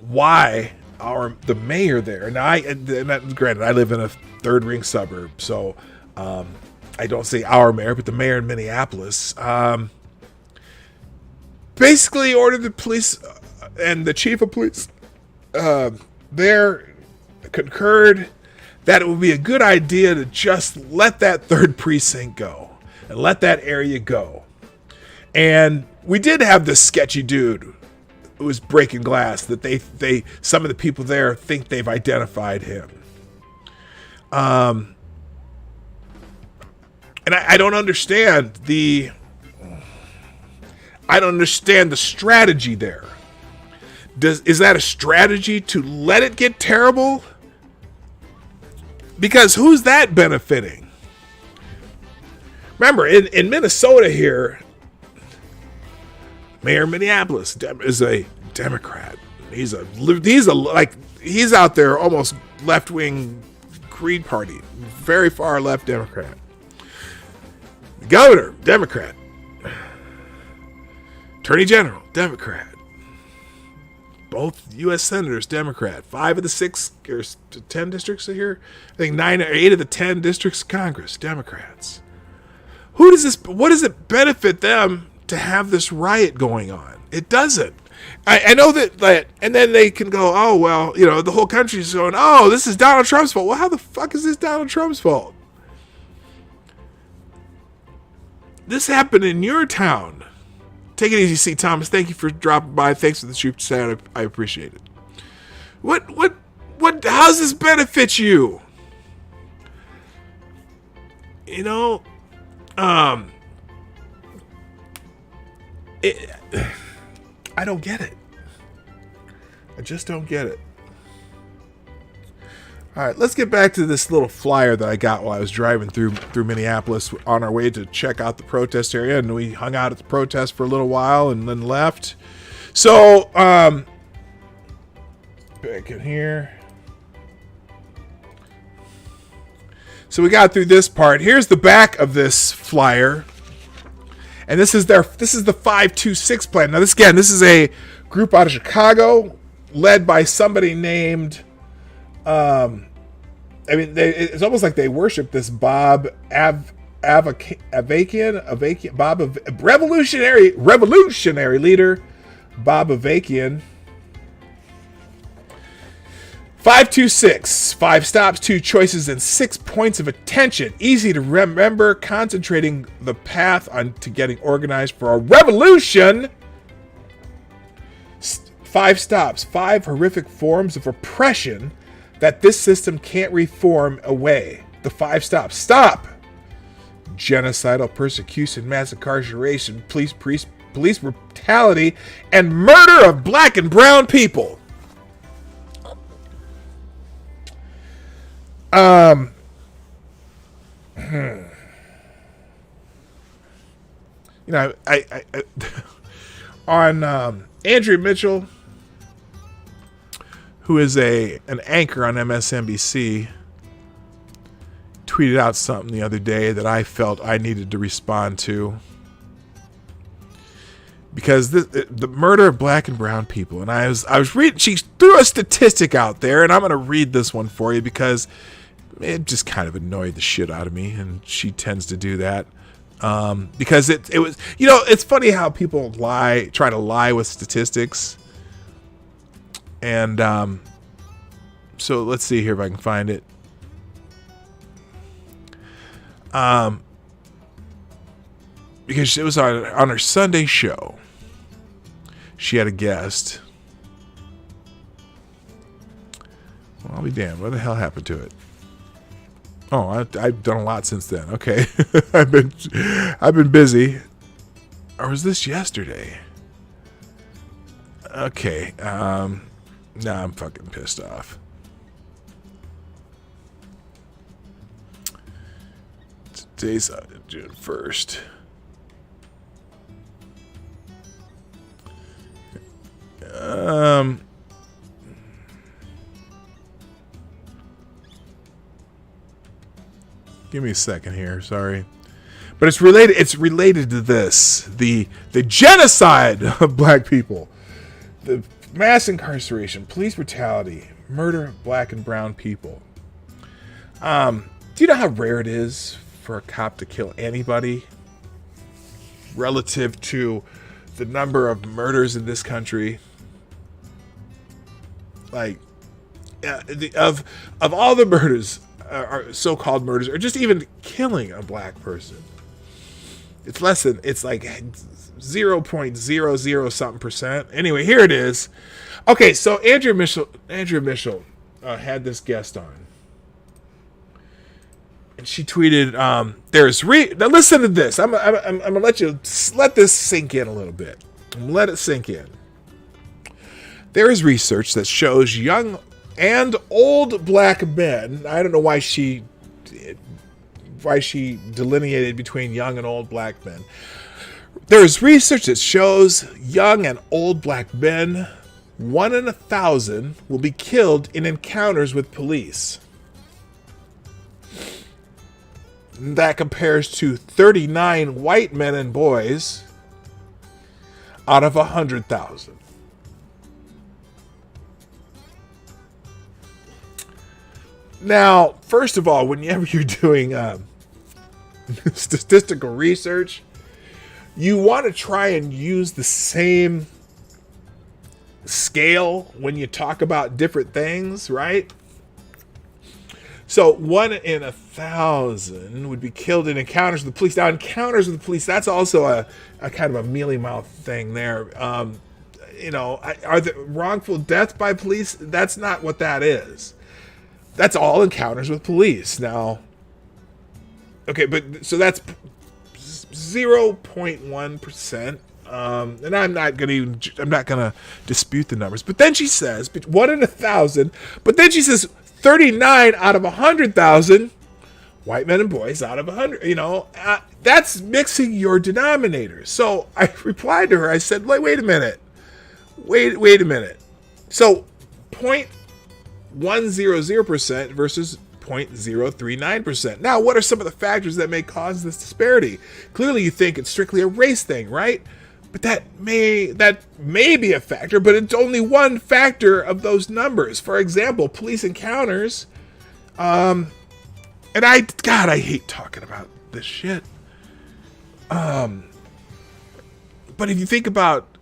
why the mayor there. Now, granted, I live in a third ring suburb, so I don't say our mayor, but the mayor in Minneapolis basically ordered the police and the chief of police there concurred that it would be a good idea to just let that third precinct go and let that area go. And we did have this sketchy dude who was breaking glass that some of the people there think they've identified him. And I don't understand the strategy there. Is that a strategy to let it get terrible? Because who's that benefiting? Remember, in Minnesota here, Mayor of Minneapolis is a Democrat. He's out there almost left-wing Green Party, very far left Democrat. Governor, Democrat. Attorney General, Democrat. Both U.S. senators, Democrat. 5 of the 6 or 10 districts are here. I think 9 or 8 of the 10 districts of Congress, Democrats. What does it benefit them to have this riot going on? It doesn't. I know that, and then they can go, oh, well, the whole country's going, oh, this is Donald Trump's fault. Well, how the fuck is this Donald Trump's fault? This happened in your town. Take it easy, C. Thomas. Thank you for dropping by. Thanks for the super chat. I appreciate it. How does this benefit you? I don't get it. I just don't get it. All right, let's get back to this little flyer that I got while I was driving through Minneapolis on our way to check out the protest area, and we hung out at the protest for a little while and then left. So, back in here. So we got through this part. Here's the back of this flyer. And this is the 526 plan. Now this is a group out of Chicago led by somebody named it's almost like they worship this Bob revolutionary leader Bob Avakian. 526, 5 stops, 2 choices, and 6 points of attention. Easy to remember, concentrating the path on to getting organized for a revolution. 5 stops, 5 horrific forms of oppression that this system can't reform away. The 5 stops. Stop! Genocidal persecution, mass incarceration, police brutality, and murder of black and brown people. You know, I on Andrea Mitchell, who is an anchor on MSNBC, tweeted out something the other day that I felt I needed to respond to, because the murder of black and brown people, and I was reading. She threw a statistic out there, and I'm going to read this one for you because it just kind of annoyed the shit out of me, and she tends to do that. Because it was, you know, it's funny how people try to lie with statistics. And so let's see here if I can find it. Because it was on her Sunday show. She had a guest. Well, I'll be damned. What the hell happened to it? Oh, I've done a lot since then. Okay. I've been busy. Or was this yesterday? Okay. Now I'm fucking pissed off. Today's June 1st. Give me a second here, sorry. But it's related to this. The genocide of black people. The mass incarceration, police brutality, murder of black and brown people. Do you know how rare it is for a cop to kill anybody relative to the number of murders in this country? Like, of all the murders, so-called murders, or just even killing a black person, it's like 0.00 something percent. Anyway, here it is. Okay, so Andrea Mitchell had this guest on, and she tweeted, now listen to this. I'm gonna let this sink in a little bit. Let it sink in. There is research that shows young and old black men. I don't know why she delineated between young and old black men. There is research that shows young and old black men, 1 in 1,000, will be killed in encounters with police. That compares to 39 white men and boys out of 100,000. Now, first of all, whenever you're doing statistical research, you want to try and use the same scale when you talk about different things, right? So 1 in 1,000 would be killed in encounters with the police. Now, encounters with the police, that's also a kind of a mealy-mouthed thing there. Are the wrongful death by police? That's not what that is. That's all encounters with police. Now, okay, but so that's 0.1%. And I'm not gonna dispute the numbers. But then she says 1 in 1,000. But then she says 39 out of 100,000 white men and boys out of 100. That's mixing your denominators. So I replied to her. I said, wait a minute. Wait a minute. So 0.100% versus 0.039%. Now, what are some of the factors that may cause this disparity? Clearly, you think it's strictly a race thing, right? But that may be a factor, but it's only one factor of those numbers. For example, police encounters. And I hate talking about this shit. But if you think about,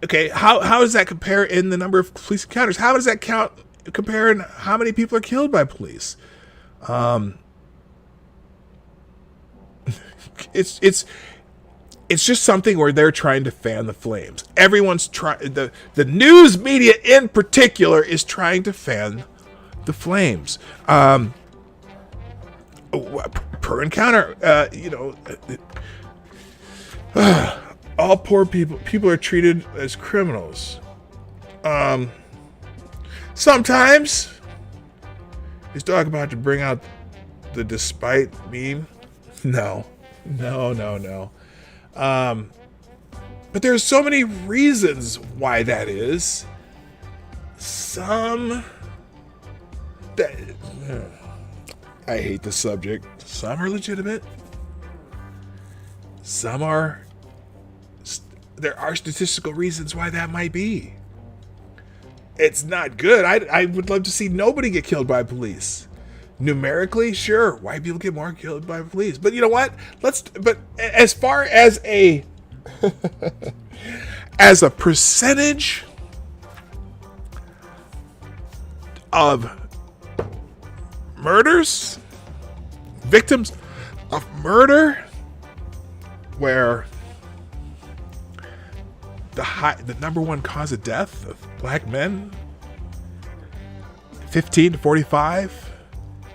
okay, how does that compare in the number of police encounters? How does that compare in how many people are killed by police? It's just something where they're trying to fan the flames. Everyone's trying, the news media in particular is trying to fan the flames. Per encounter, all poor people are treated as criminals. Sometimes is dog about to bring out the despite meme? No. But there's so many reasons why that is. I hate the subject. Some are legitimate. There are statistical reasons why that might be. It's not good. I would love to see nobody get killed by police. Numerically, sure, white people get more killed by police. But you know what? But as far as a as a percentage of murders, victims of murder, where the number one cause of death of black men, 15 to 45,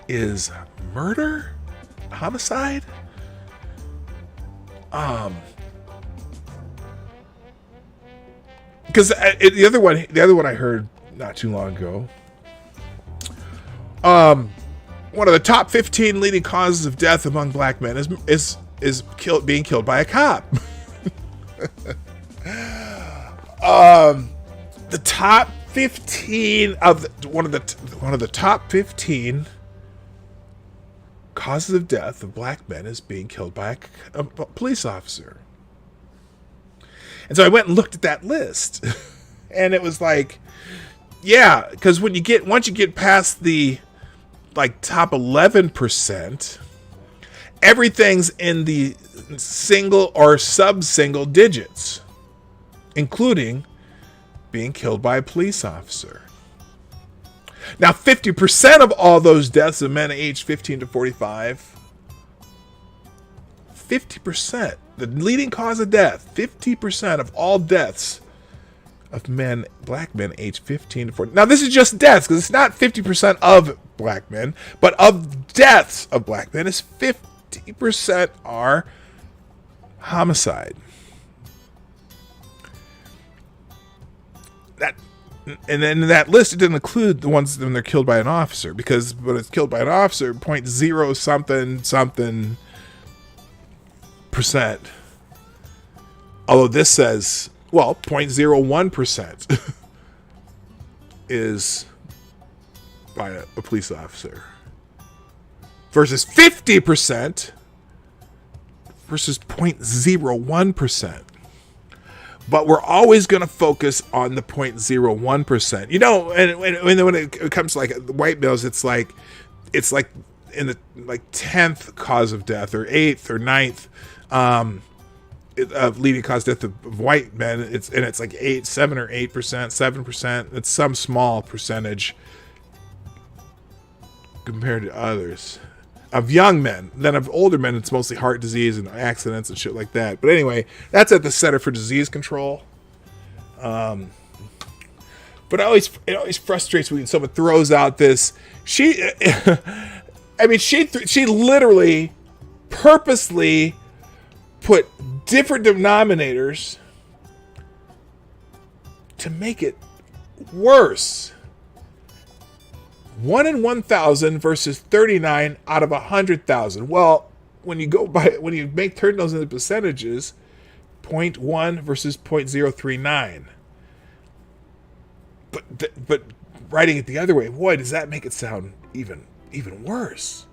is murder, homicide. Because the other one I heard not too long ago. One of the top 15 leading causes of death among black men is being killed by a cop. The top 15 of one of the top 15 causes of death of black men is being killed by a police officer. And so I went and looked at that list, and it was like, yeah, because once you get past the top 11%, everything's in the single or sub-single digits, including being killed by a police officer. Now, 50% of all those deaths of men aged 15 to 45, 50%, the leading cause of death, 50% of all deaths of black men aged 15 to 40. Now, this is just deaths, because it's not 50% of black men, but of deaths of black men, is 50% are homicide. And then in that list, it didn't include the ones when they're killed by an officer, because when it's killed by an officer, 0.0 something percent. Although this says, 0.01% is by a police officer versus 50% versus 0.01%. But we're always going to focus on the 0.01%. You know, and when it comes to white males, it's like in the 10th cause of death or 8th or 9th of leading cause of death of white men. It's 7 or 8%, 7%. It's some small percentage compared to others. Of young men. Then of older men, it's mostly heart disease and accidents and shit like that. But anyway, that's at the Center for Disease Control. But it always frustrates me when someone throws out this. She literally purposely put different denominators to make it worse. 1 in 1,000 versus 39 out of 100,000. Well, when you turn those into percentages, 0.1 versus 0.039. But writing it the other way, boy, does that make it sound even worse.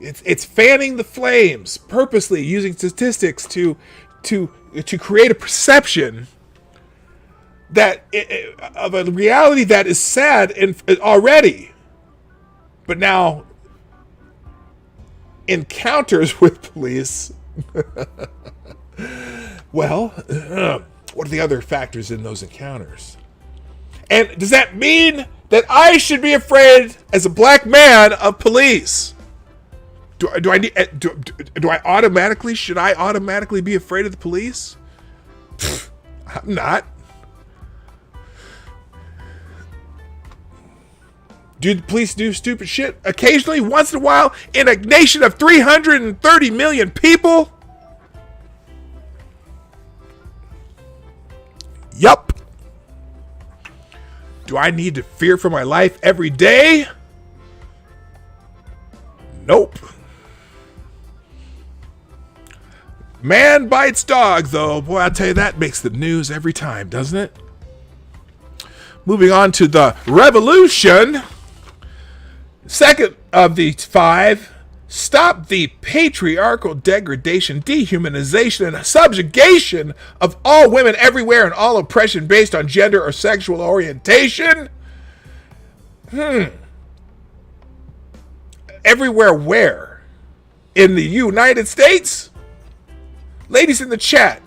It's fanning the flames, purposely using statistics to create a perception that of a reality that is sad and already. But now encounters with police. Well, what are the other factors in those encounters? And does that mean that I should be afraid as a black man of police? Should I automatically be afraid of the police? I'm not. Do the police do stupid shit occasionally, once in a while, in a nation of 330 million people? Yup. Do I need to fear for my life every day? Nope. Man bites dog, though. Boy, I'll tell you, that makes the news every time, doesn't it? Moving on to the revolution. Second of the 5, stop the patriarchal degradation, dehumanization, and subjugation of all women everywhere and all oppression based on gender or sexual orientation. Everywhere where? In the United States? Ladies in the chat,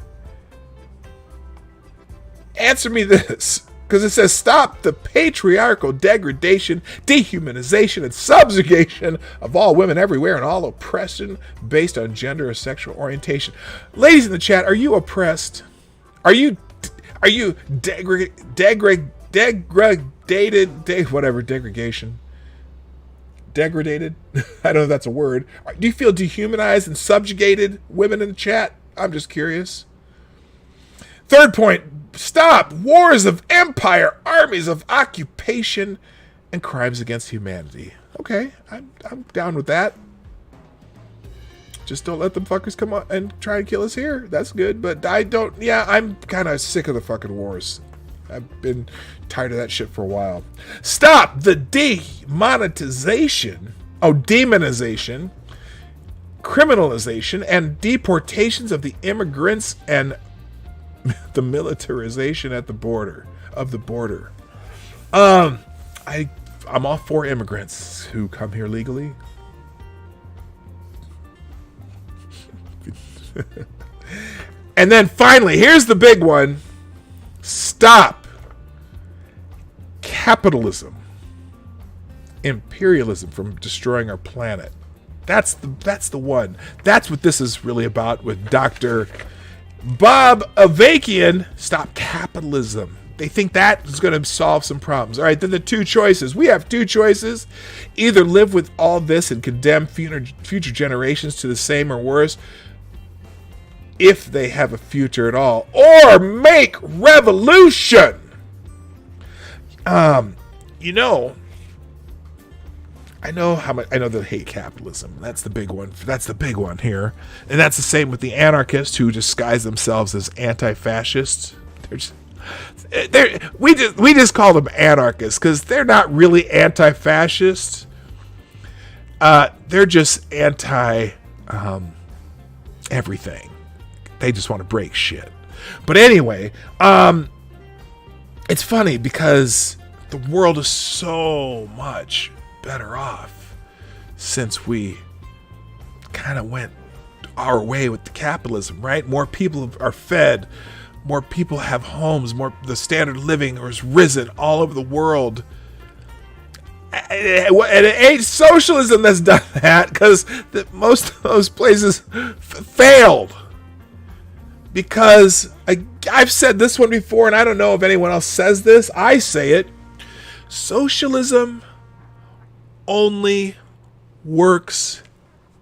answer me this. Because it says stop the patriarchal degradation, dehumanization, and subjugation of all women everywhere and all oppression based on gender or sexual orientation. Ladies in the chat, are you oppressed? Are you degraded? Degradation? Degraded? I don't know if that's a word. Do you feel dehumanized and subjugated, women in the chat? I'm just curious. Third point. Stop wars of empire, armies of occupation, and crimes against humanity. Okay, I'm down with that. Just don't let them fuckers come on and try and kill us here. That's good, but I'm kind of sick of the fucking wars. I've been tired of that shit for a while. Stop the demonetization, demonization, criminalization, and deportations of the immigrants and the militarization at the border. I'm all for immigrants who come here legally. And then finally, here's the big one. Stop capitalism, imperialism from destroying our planet. That's the one. That's what this is really about with Dr. Bob Avakian. Stop capitalism. They think that is going to solve some problems. All right, then the two choices. We have two choices. Either live with all this and condemn future generations to the same or worse, if they have a future at all, or make revolution. I know they hate capitalism. That's the big one. That's the big one here. And that's the same with the anarchists who disguise themselves as anti-fascists. We just call them anarchists because they're not really anti-fascist. They're just anti everything. They just want to break shit. But anyway, it's funny because the world is so much better off since we kind of went our way with the capitalism, right? More people are fed, more people have homes, the standard of living has risen all over the world. And it ain't socialism that's done that, because most of those places failed. Because I've said this one before, and I don't know if anyone else says this. I say it. Socialism only works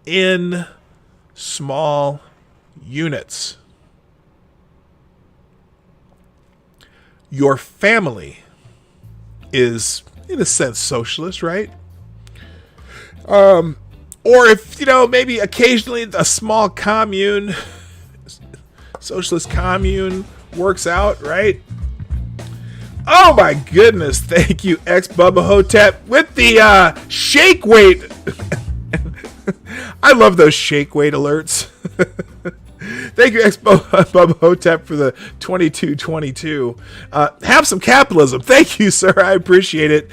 in small units. Your family is, in a sense, socialist, right? Or if, maybe occasionally a small commune, socialist commune works out, right? Oh my goodness, thank you, ex-Bubba Hotep, with the shake weight. I love those shake weight alerts. Thank you, ex-Bubba Hotep, for the 2222. Have some capitalism. Thank you, sir. I appreciate it.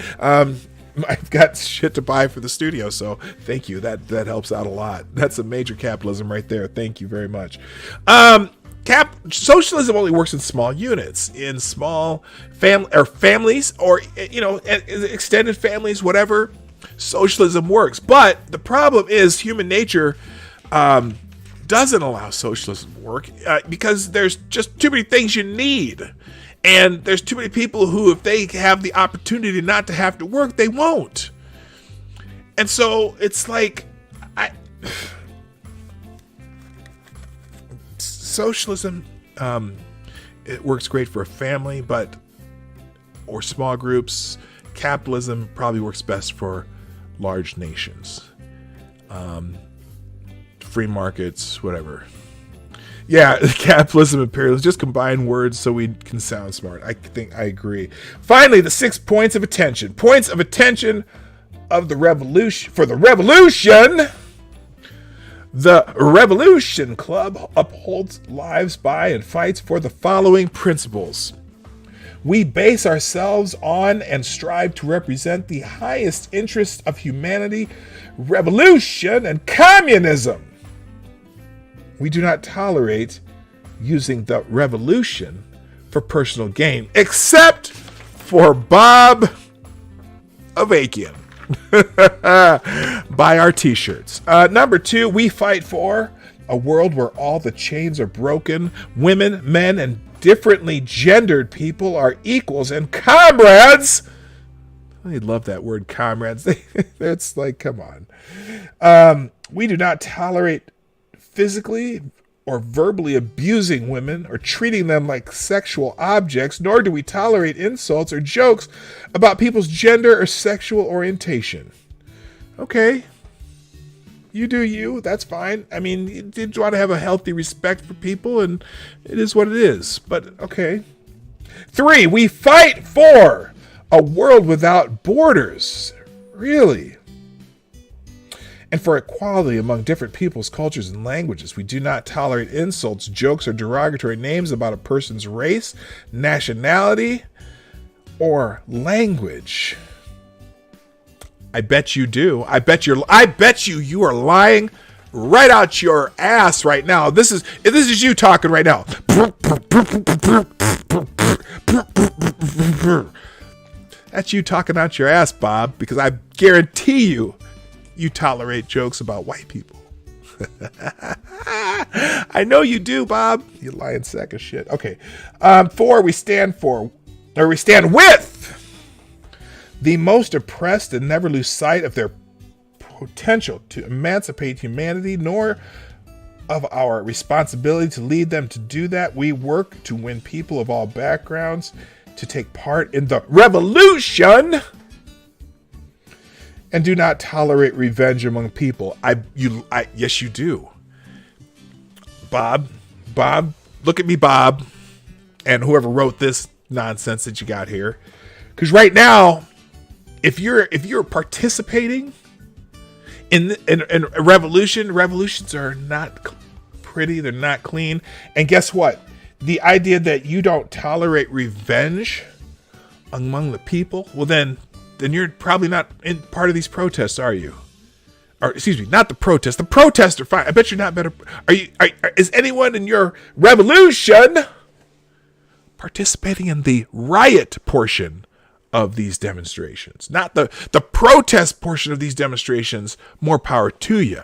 I've got shit to buy for the studio, so thank you. That helps out a lot. That's a major capitalism right there. Thank you very much. Socialism only works in small units, in small families, or extended families, whatever. Socialism works, but the problem is human nature doesn't allow socialism to work because there's just too many things you need, and there's too many people who, if they have the opportunity not to have to work, they won't. And so it's like socialism, it works great for a family, or small groups. Capitalism probably works best for large nations, free markets, whatever. Yeah, capitalism, imperialism, just combine words so we can sound smart. I think I agree. Finally, the 6 points of attention. Points of attention of the revolution. For the revolution, the Revolution Club upholds lives by and fights for the following principles. We base ourselves on and strive to represent the highest interests of humanity, revolution, and communism. We do not tolerate using the revolution for personal gain, except for Bob Avakian. Buy our t-shirts. Number 2, we fight for a world where all the chains are broken. Women, men, and differently gendered people are equals and comrades. I love that word, comrades. It's like, come on. We do not tolerate physically or verbally abusing women or treating them like sexual objects, nor do we tolerate insults or jokes about people's gender or sexual orientation. Okay. You do you, that's fine. I mean, you did want to have a healthy respect for people, and it is what it is. But, okay. 3, we fight for a world without borders. Really? And for equality among different peoples, cultures, and languages. We do not tolerate insults, jokes, or derogatory names about a person's race, nationality, or language. I bet you do. I bet you are lying right out your ass right now. This is you talking right now. That's you talking out your ass, Bob, because I guarantee you tolerate jokes about white people. I know you do, Bob. You lying sack of shit. Okay. 4, we stand with the most oppressed and never lose sight of their potential to emancipate humanity, nor of our responsibility to lead them to do that. We work to win people of all backgrounds to take part in the revolution and do not tolerate revenge among people. Yes, you do. Bob, look at me, Bob, and whoever wrote this nonsense that you got here. Because right now, if you're participating in a revolution, revolutions are not pretty, they're not clean. And guess what? The idea that you don't tolerate revenge among the people, well then you're probably not in part of these protests, are you? Or excuse me, not the protests. The protests are fine. I bet you're not better. Is anyone in your revolution participating in the riot portion of these demonstrations? Not the protest portion of these demonstrations. More power to you.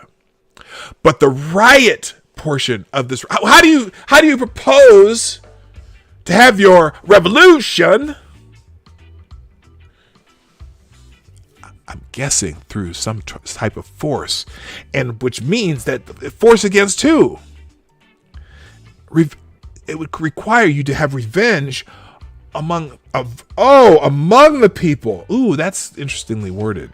But the riot portion of this, how do you propose to have your revolution? I'm guessing through some type of force, and which means that force against who? It would require you to have revenge among the people. Ooh, that's interestingly worded.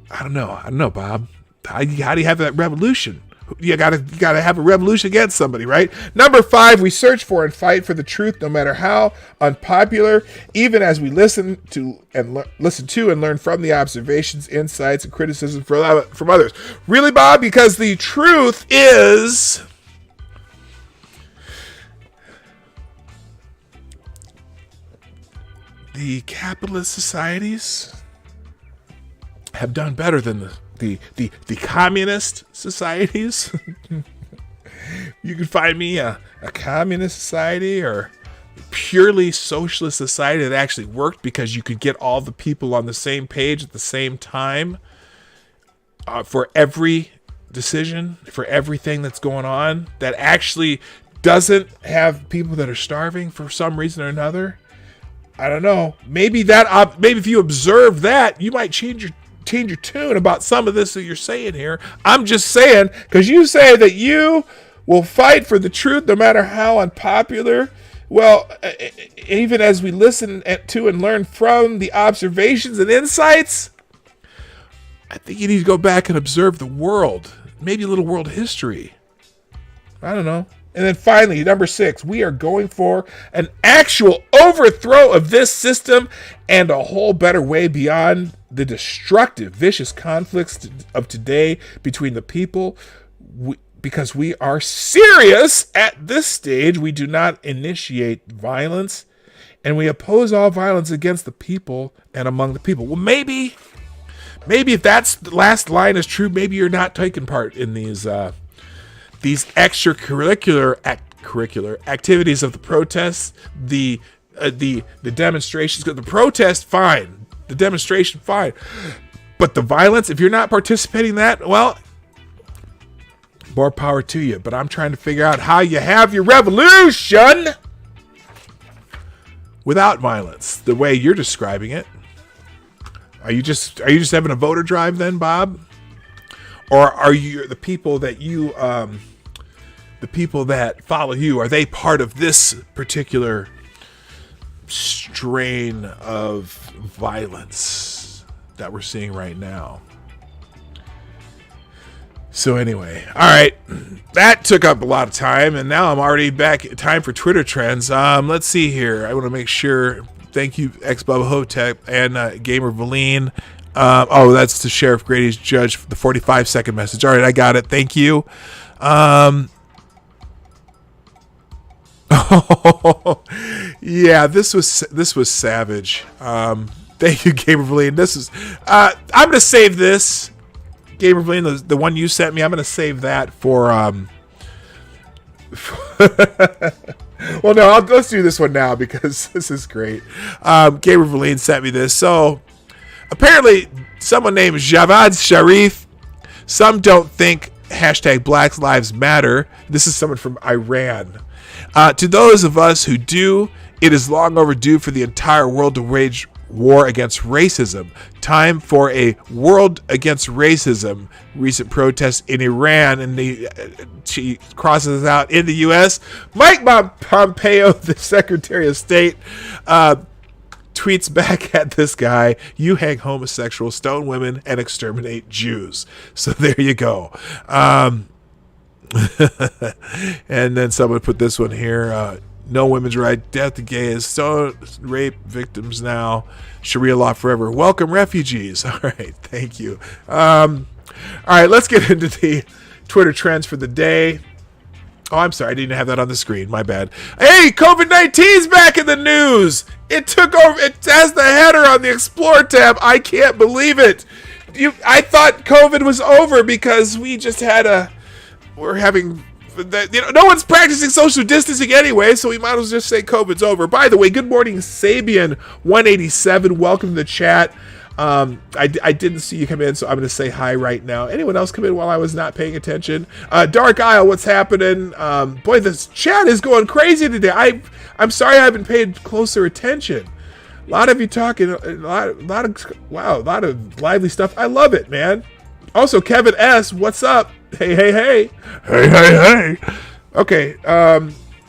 I don't know, Bob. How do you have that revolution? You gotta have a revolution against somebody, right? Number 5, we search for and fight for the truth, no matter how unpopular, even as we listen to and learn from the observations, insights, and criticism from others. Really, Bob? Because the truth is, the capitalist societies have done better than the communist societies. You can find me a communist society or purely socialist society that actually worked because you could get all the people on the same page at the same time for every decision, for everything that's going on, that actually doesn't have people that are starving for some reason or another. I don't know. Maybe if you observe that, you might change your tune about some of this that you're saying here. I'm just saying, because you say that you will fight for the truth no matter how unpopular. Well, even as we listen to and learn from the observations and insights, I think you need to go back and observe the world. Maybe a little world history. I don't know. And then finally, number 6, we are going for an actual overthrow of this system and a whole better way beyond the destructive, vicious conflicts of today between the people. Because we are serious at this stage, we do not initiate violence, and we oppose all violence against the people and among the people. Well, maybe if that's the last line is true, maybe you're not taking part in these extracurricular activities of the protests, the demonstrations. The protest, fine. The demonstration, fine. But the violence, if you're not participating in that, well, more power to you. But I'm trying to figure out how you have your revolution without violence, the way you're describing it. Are you just having a voter drive then, Bob? Or are you the people that the people that follow you, are they part of this particular strain of violence that we're seeing right now? So anyway, all right, that took up a lot of time, and now I'm already back. Time for Twitter trends. Let's see here. I want to make sure. Thank you, ex-Bubba Hotep and Gamer Valine. That's to Sheriff Grady's judge, the 45-second message. All right, I got it. Thank you. Yeah, this was savage. Thank you, Gamer Valine. This is. I'm gonna save this. Gamer Valine, the one you sent me, I'm going to save that for... Well, no, let's do this one now because this is great. Gamer Valine sent me this. So, apparently, someone named Javad Sharif, some don't think hashtag Black Lives Matter. This is someone from Iran. To those of us who do, it is long overdue for the entire world to wage war against racism. Time for a world against racism. Recent protests in Iran, and she crosses out in the U.S. Mike Pompeo, the Secretary of State, tweets back at this guy: "You hang homosexuals, stone women, and exterminate Jews." So there you go. And then someone put this one here. No women's right, death to gays, stone rape victims now, Sharia law forever. Welcome refugees. All right, thank you. All right, let's get into the Twitter trends for the day. Oh, I'm sorry, I didn't have that on the screen. My bad. Hey, COVID-19's back in the news. It took over. It has the header on the Explore tab. I can't believe it. I thought COVID was over because we just had we're having. No one's practicing social distancing anyway, so we might as well just say COVID's over. By the way, good morning, Sabian187. Welcome to the chat. I didn't see you come in, so I'm going to say hi right now. Anyone else come in while I was not paying attention? Dark Isle, what's happening? Boy, this chat is going crazy today. I'm sorry I haven't paid closer attention. A lot of you talking, a lot of lively stuff. I love it, man. Also, Kevin S., what's up? Hey. Okay,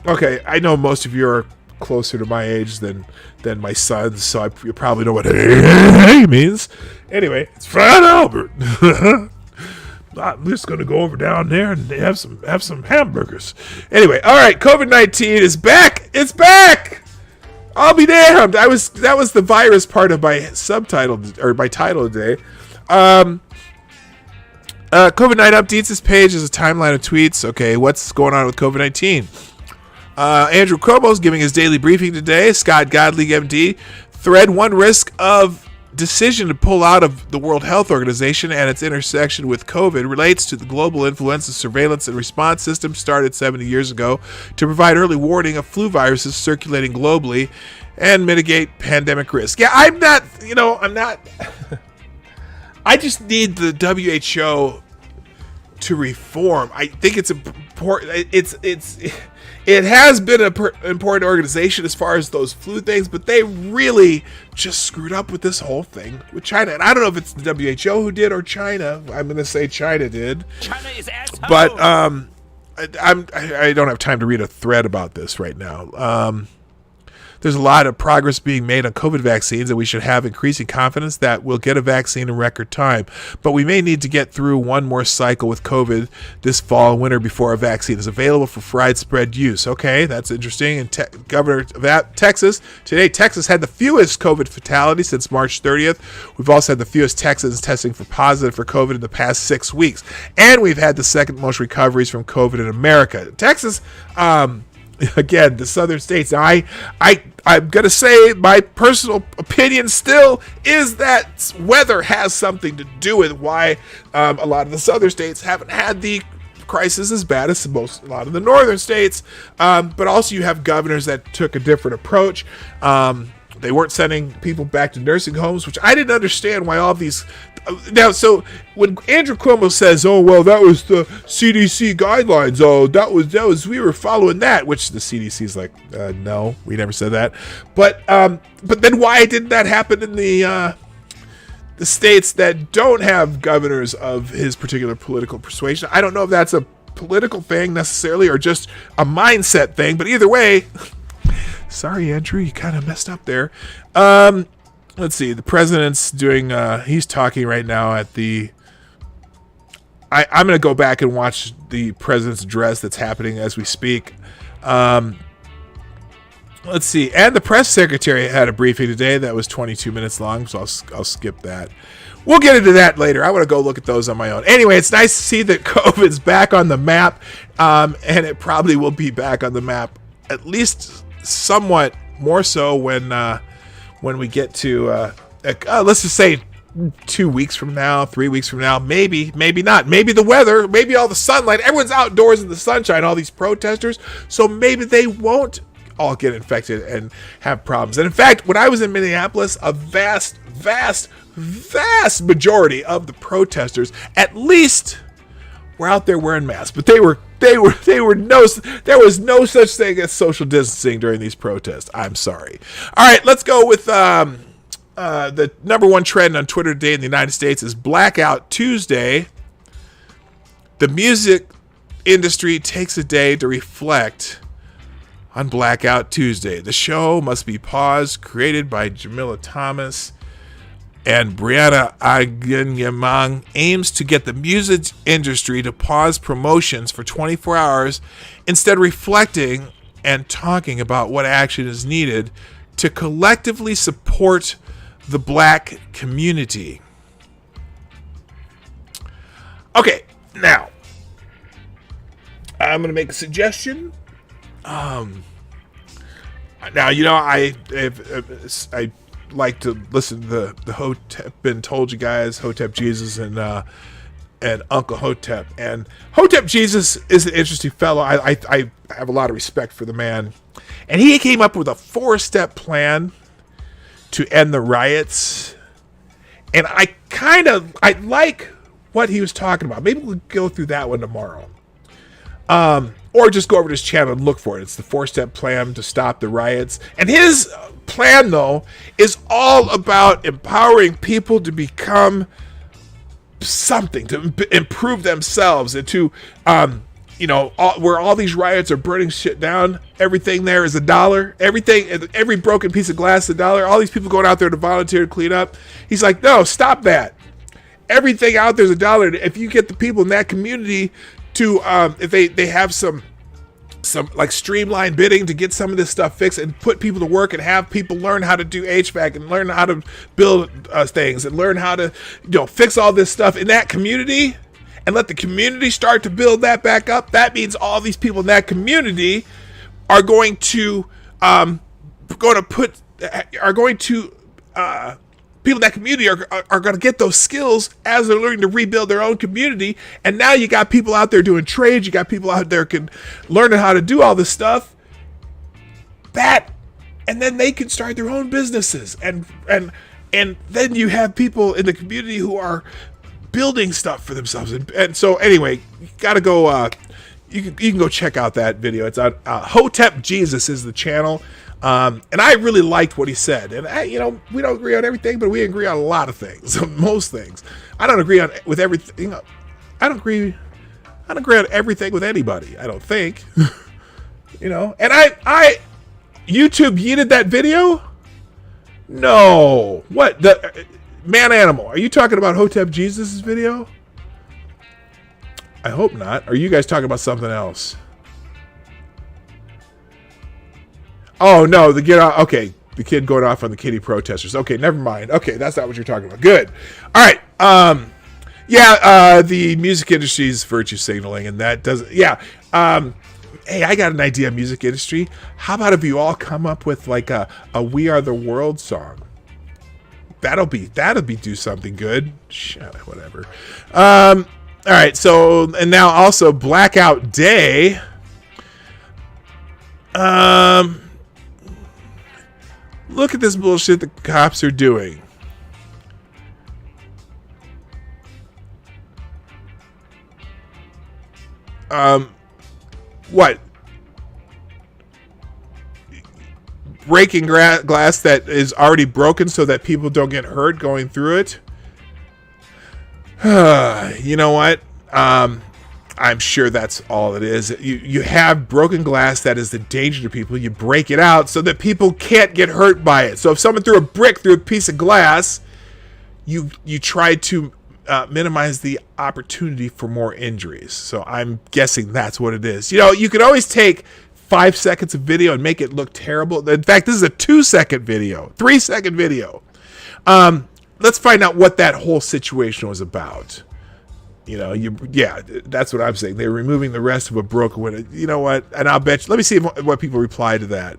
okay. I know most of you are closer to my age than my sons, so you probably know what hey means. Anyway, it's Fred Albert. I'm just gonna go over down there and have some hamburgers. Anyway, all right. COVID-19 is back. It's back. I'll be damned. That was the virus part of my subtitle or my title today. COVID-19 updates. This page is a timeline of tweets. Okay, what's going on with COVID-19? Andrew Cuomo's giving his daily briefing today. Scott Godley, MD, thread, one risk of decision to pull out of the World Health Organization and its intersection with COVID relates to the global influenza surveillance and response system started 70 years ago to provide early warning of flu viruses circulating globally and mitigate pandemic risk. Yeah, I'm not. I just need the WHO to reform. I think it's important. It has been an important organization as far as those flu things, but they really just screwed up with this whole thing with China. And I don't know if it's the WHO who did or China. I'm going to say China did. China is asshole. But I don't have time to read a thread about this right now. There's a lot of progress being made on COVID vaccines, and we should have increasing confidence that we'll get a vaccine in record time. But we may need to get through one more cycle with COVID this fall and winter before a vaccine is available for widespread use. Okay, that's interesting. And Governor of Texas, today Texas had the fewest COVID fatalities since March 30th. We've also had the fewest Texans testing for positive for COVID in the past 6 weeks. And we've had the second most recoveries from COVID in America. Texas, again, the southern states. Now, I'm going to say my personal opinion still is that weather has something to do with why a lot of the southern states haven't had the crisis as bad as a lot of the northern states. But also you have governors that took a different approach. They weren't sending people back to nursing homes, which I didn't understand why all these. Now, so when Andrew Cuomo says, "Oh well, that was the CDC guidelines. Oh, that was we were following that," which the CDC is like, no, we never said that. But then why didn't that happen in the states that don't have governors of his particular political persuasion? I don't know if that's a political thing necessarily or just a mindset thing. But either way, sorry, Andrew, you kind of messed up there. Let's see. The president's doing. He's talking right now at the. I'm going to go back and watch the president's address that's happening as we speak. Let's see. And the press secretary had a briefing today that was 22 minutes long, so I'll skip that. We'll get into that later. I want to go look at those on my own. Anyway, it's nice to see that COVID's back on the map, and it probably will be back on the map at least somewhat more so when we get to, let's just say 2 weeks from now, 3 weeks from now, maybe not. Maybe the weather, maybe all the sunlight, everyone's outdoors in the sunshine, all these protesters, so maybe they won't all get infected and have problems. And in fact, when I was in Minneapolis, a vast majority of the protesters, at least, were out there wearing masks, but there was no such thing as social distancing during these protests. I'm sorry. All right, let's go with the number one trend on Twitter today in the United States is Blackout Tuesday. The music industry takes a day to reflect on Blackout Tuesday. The show must be paused, created by Jamila Thomas and Brianna Agunyamang, aims to get the music industry to pause promotions for 24 hours, instead reflecting and talking about what action is needed to collectively support the Black community. Okay, now, I'm going to make a suggestion. Now, I like to listen to the Hotep Been Told You guys, Hotep Jesus, and Uncle Hotep. And Hotep Jesus is an interesting fellow. I have a lot of respect for the man. And he came up with a 4-step plan to end the riots. And I like what he was talking about. Maybe we'll go through that one tomorrow. Or just go over to his channel and look for it. It's the 4-step plan to stop the riots. And his plan, though, is all about empowering people to become something, to improve themselves, and to, where all these riots are burning shit down, everything there is $1. Every broken piece of glass is $1. All these people going out there to volunteer to clean up. He's like, no, stop that. Everything out there is $1. If you get the people in that community to, if they have some like streamlined bidding to get some of this stuff fixed and put people to work and have people learn how to do HVAC and learn how to build things and learn how to, fix all this stuff in that community, and let the community start to build that back up. That means all these people in that community are going to put are going to people in that community are going to get those skills as they're learning to rebuild their own community. And now you got people out there doing trades. You got people out there learning how to do all this stuff. And then they can start their own businesses. And then you have people in the community who are building stuff for themselves. And so anyway, you got to go, you can go check out that video. It's on Hotep Jesus is the channel. And I really liked what he said. And we don't agree on everything, but we agree on a lot of things, most things. I don't agree with everything. I don't agree on everything with anybody. I don't think, and I YouTube yeeted that video. No, what the man animal? Are you talking about Hotep Jesus' video? I hope not. Are you guys talking about something else? Oh no, okay, the kid going off on the kitty protesters. Okay, never mind. Okay, that's not what you're talking about. Good. All right. The music industry's virtue signaling, and that doesn't. Yeah. Hey, I got an idea. Music industry. How about if you all come up with like a "We Are the World" song? That'll be do something good. Shut up, whatever. All right. So and now also Blackout Day. Look at this bullshit the cops are doing. What? Breaking glass that is already broken so that people don't get hurt going through it? You know what? I'm sure that's all it is. You have broken glass that is a danger to people. You break it out so that people can't get hurt by it. So if someone threw a brick through a piece of glass, you try to minimize the opportunity for more injuries. So I'm guessing that's what it is. You can always take 5 seconds of video and make it look terrible. In fact, this is a 2-second video, 3-second video. Let's find out what that whole situation was about. That's what I'm saying. They're removing the rest of a broken window. You know what? And I'll bet you. Let me see what people reply to that.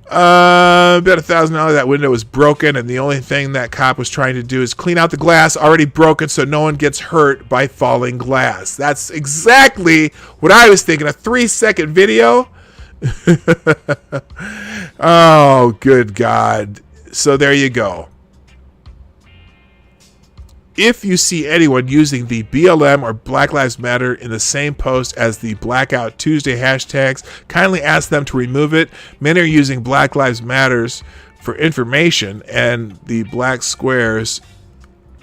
Bet $1,000 that window was broken, and the only thing that cop was trying to do is clean out the glass already broken so no one gets hurt by falling glass. That's exactly what I was thinking. A 3-second video. Oh, good God. So there you go. If you see anyone using the BLM or Black Lives Matter in the same post as the Blackout Tuesday hashtags, kindly ask them to remove it. Many are using Black Lives Matters for information, and the black squares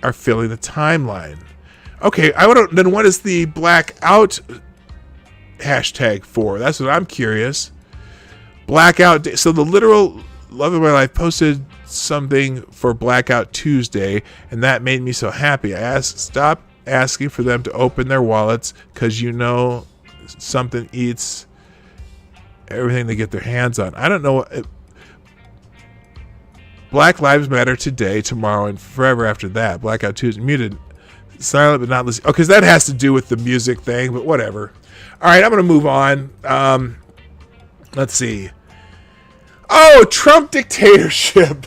are filling the timeline. Okay, then what is the Blackout hashtag for? That's what I'm curious. Blackout Day. So the literal love of my life posted something for Blackout Tuesday, and that made me so happy. I stop asking for them to open their wallets because something eats everything they get their hands on. I don't know. Black Lives Matter today, tomorrow, and forever after that. Blackout Tuesday. Muted. Silent but not listening. Oh, because that has to do with the music thing, but whatever. All right, I'm going to move on. Let's see. Oh, Trump dictatorship.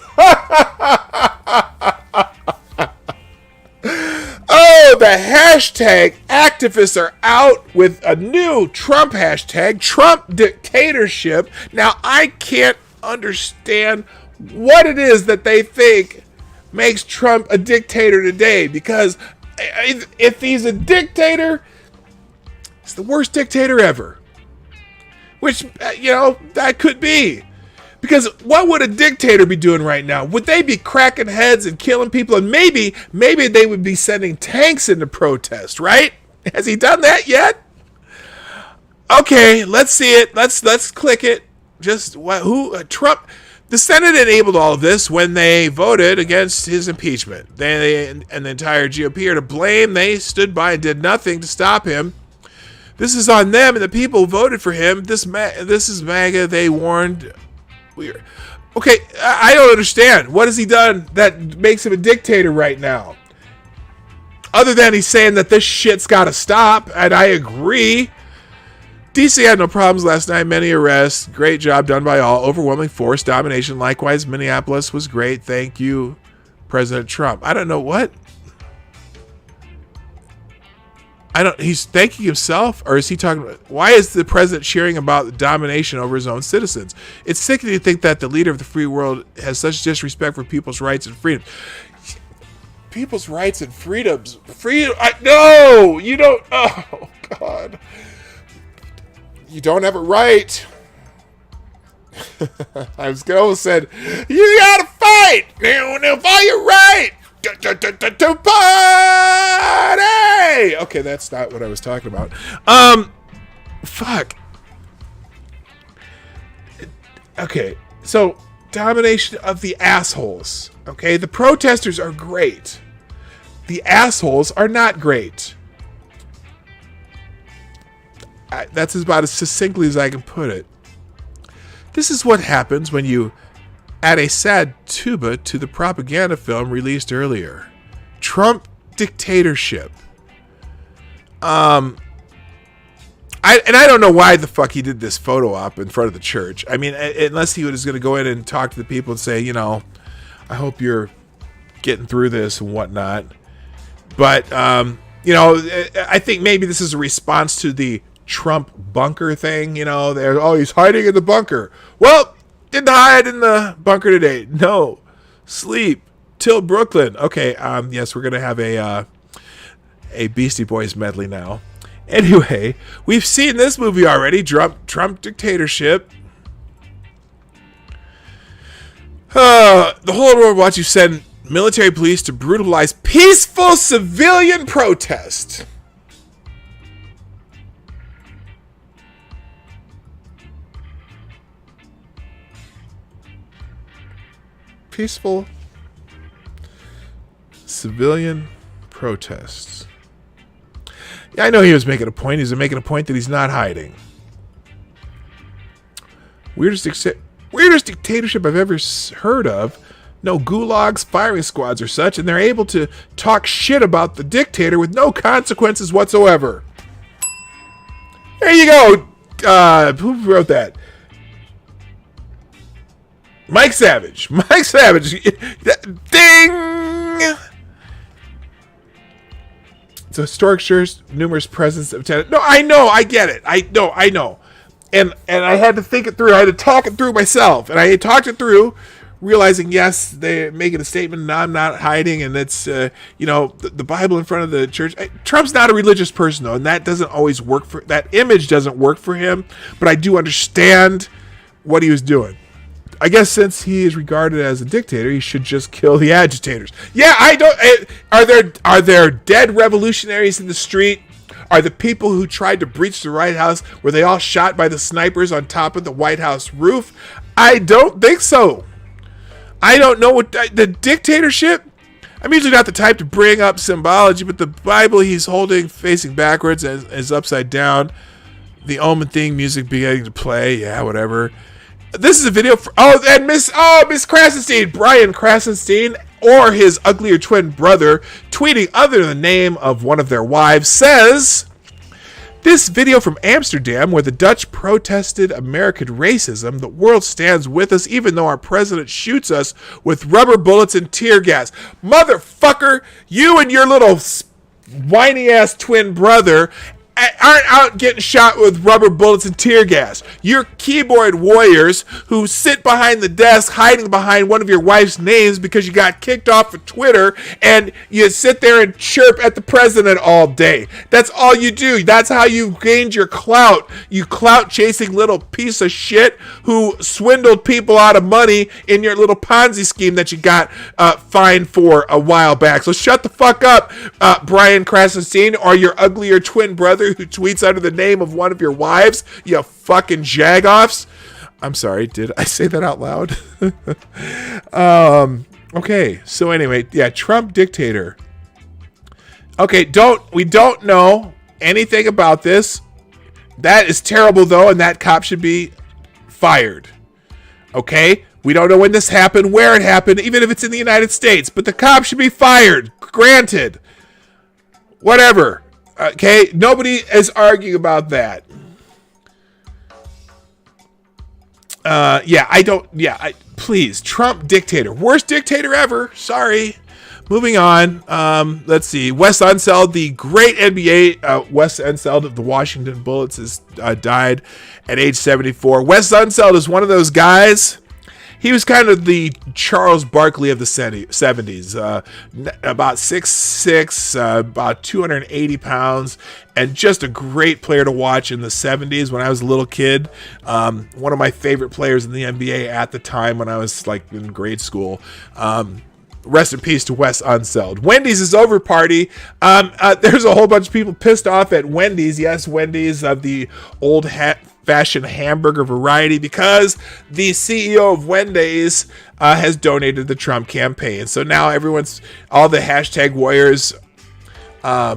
Oh, the hashtag activists are out with a new Trump hashtag, Trump dictatorship. Now, I can't understand what it is that they think makes Trump a dictator today, because if he's a dictator, he's the worst dictator ever. Which, that could be. Because what would a dictator be doing right now? Would they be cracking heads and killing people? And maybe they would be sending tanks into protest, right? Has he done that yet? Okay, let's see it. Let's click it. Trump? The Senate enabled all of this when they voted against his impeachment. They and the entire GOP are to blame. They stood by and did nothing to stop him. This is on them, and the people who voted for him. This is MAGA. They warned. Weird. Okay, I don't understand. What has he done that makes him a dictator right now? Other than he's saying that this shit's got to stop, and I agree. DC had no problems last night. Many arrests. Great job done by all. Overwhelming force domination. Likewise, Minneapolis was great. Thank you, President Trump. I don't know what. He's thanking himself, or is he talking about, why is the president cheering about the domination over his own citizens? It's sickening to think that the leader of the free world has such disrespect for people's rights and freedoms. People's rights and freedoms. No, you don't. Oh, God. You don't have a right. I was going to say, you got to fight. Now, for your right. To party! Okay, that's not what I was talking about. Fuck. Okay, so domination of the assholes. Okay, the protesters are great. The assholes are not great. That's about as succinctly as I can put it. This is what happens when you add a sad tuba to the propaganda film released earlier. Trump dictatorship. I don't know why the fuck he did this photo op in front of the church. I mean, unless he was going to go in and talk to the people and say, I hope you're getting through this and whatnot. But, I think maybe this is a response to the Trump bunker thing. He's hiding in the bunker. Well, didn't hide in the bunker today. No. Sleep till Brooklyn. Okay, yes, we're going to have a Beastie Boys medley now. Anyway, we've seen this movie already, Trump dictatorship. The whole world wants you send military police to brutalize peaceful civilian protest. Peaceful civilian protests. Yeah, I know he was making a point. He's making a point that he's not hiding. Weirdest dictatorship I've ever heard of. No gulags, firing squads or such, and they're able to talk shit about the dictator with no consequences whatsoever. There you go. Who wrote that? Mike Savage. Ding! It's a historic church, numerous presence of tenants. No, I know, I get it. I know. And I had to think it through. I had to talk it through myself. And I talked it through, realizing, yes, they're making a statement, and I'm not hiding, and it's, the Bible in front of the church. Trump's not a religious person, though, and that doesn't always work that image doesn't work for him, but I do understand what he was doing. I guess since he is regarded as a dictator, he should just kill the agitators. Yeah, I don't. Are there dead revolutionaries in the street? Are the people who tried to breach the White House, were they all shot by the snipers on top of the White House roof? I don't think so. I don't know what the dictatorship. I'm usually not the type to bring up symbology, but the Bible he's holding facing backwards is upside down. The Omen theme music beginning to play. Yeah, whatever. This is a video for Miss Krasenstein, Brian Krasenstein, or his uglier twin brother, tweeting under the name of one of their wives, says, this video from Amsterdam, where the Dutch protested American racism, the world stands with us even though our president shoots us with rubber bullets and tear gas. Motherfucker, you and your little whiny ass twin brother aren't out getting shot with rubber bullets and tear gas. You're keyboard warriors who sit behind the desk hiding behind one of your wife's names because you got kicked off of Twitter, and you sit there and chirp at the president all day. That's all you do. That's how you gained your clout. You clout chasing little piece of shit who swindled people out of money in your little Ponzi scheme that you got fined for a while back. So shut the fuck up, Brian Krasenstein, or your uglier twin brother who tweets under the name of one of your wives, you fucking jagoffs. I'm sorry, did I say that out loud? Okay, so anyway, yeah, Trump dictator. Okay, we don't know anything about this. That is terrible, though, and that cop should be fired. Okay? We don't know when this happened, where it happened, even if it's in the United States, but the cop should be fired. Granted. Whatever. Okay, nobody is arguing about that. Please, Trump dictator, worst dictator ever. Sorry. Moving on. Let's see. Wes Unseld, the great NBA Wes Unseld of the Washington Bullets, has died at age 74. Wes Unseld is one of those guys. He was kind of the Charles Barkley of the 70s, about 6'6", about 280 pounds, and just a great player to watch in the 70s when I was a little kid. One of my favorite players in the NBA at the time when I was like in grade school. Rest in peace to Wes Unseld. Wendy's is over party. There's a whole bunch of people pissed off at Wendy's. Yes, Wendy's of the old fashioned hamburger variety, because the CEO of Wendy's has donated the Trump campaign. So now all the hashtag warriors are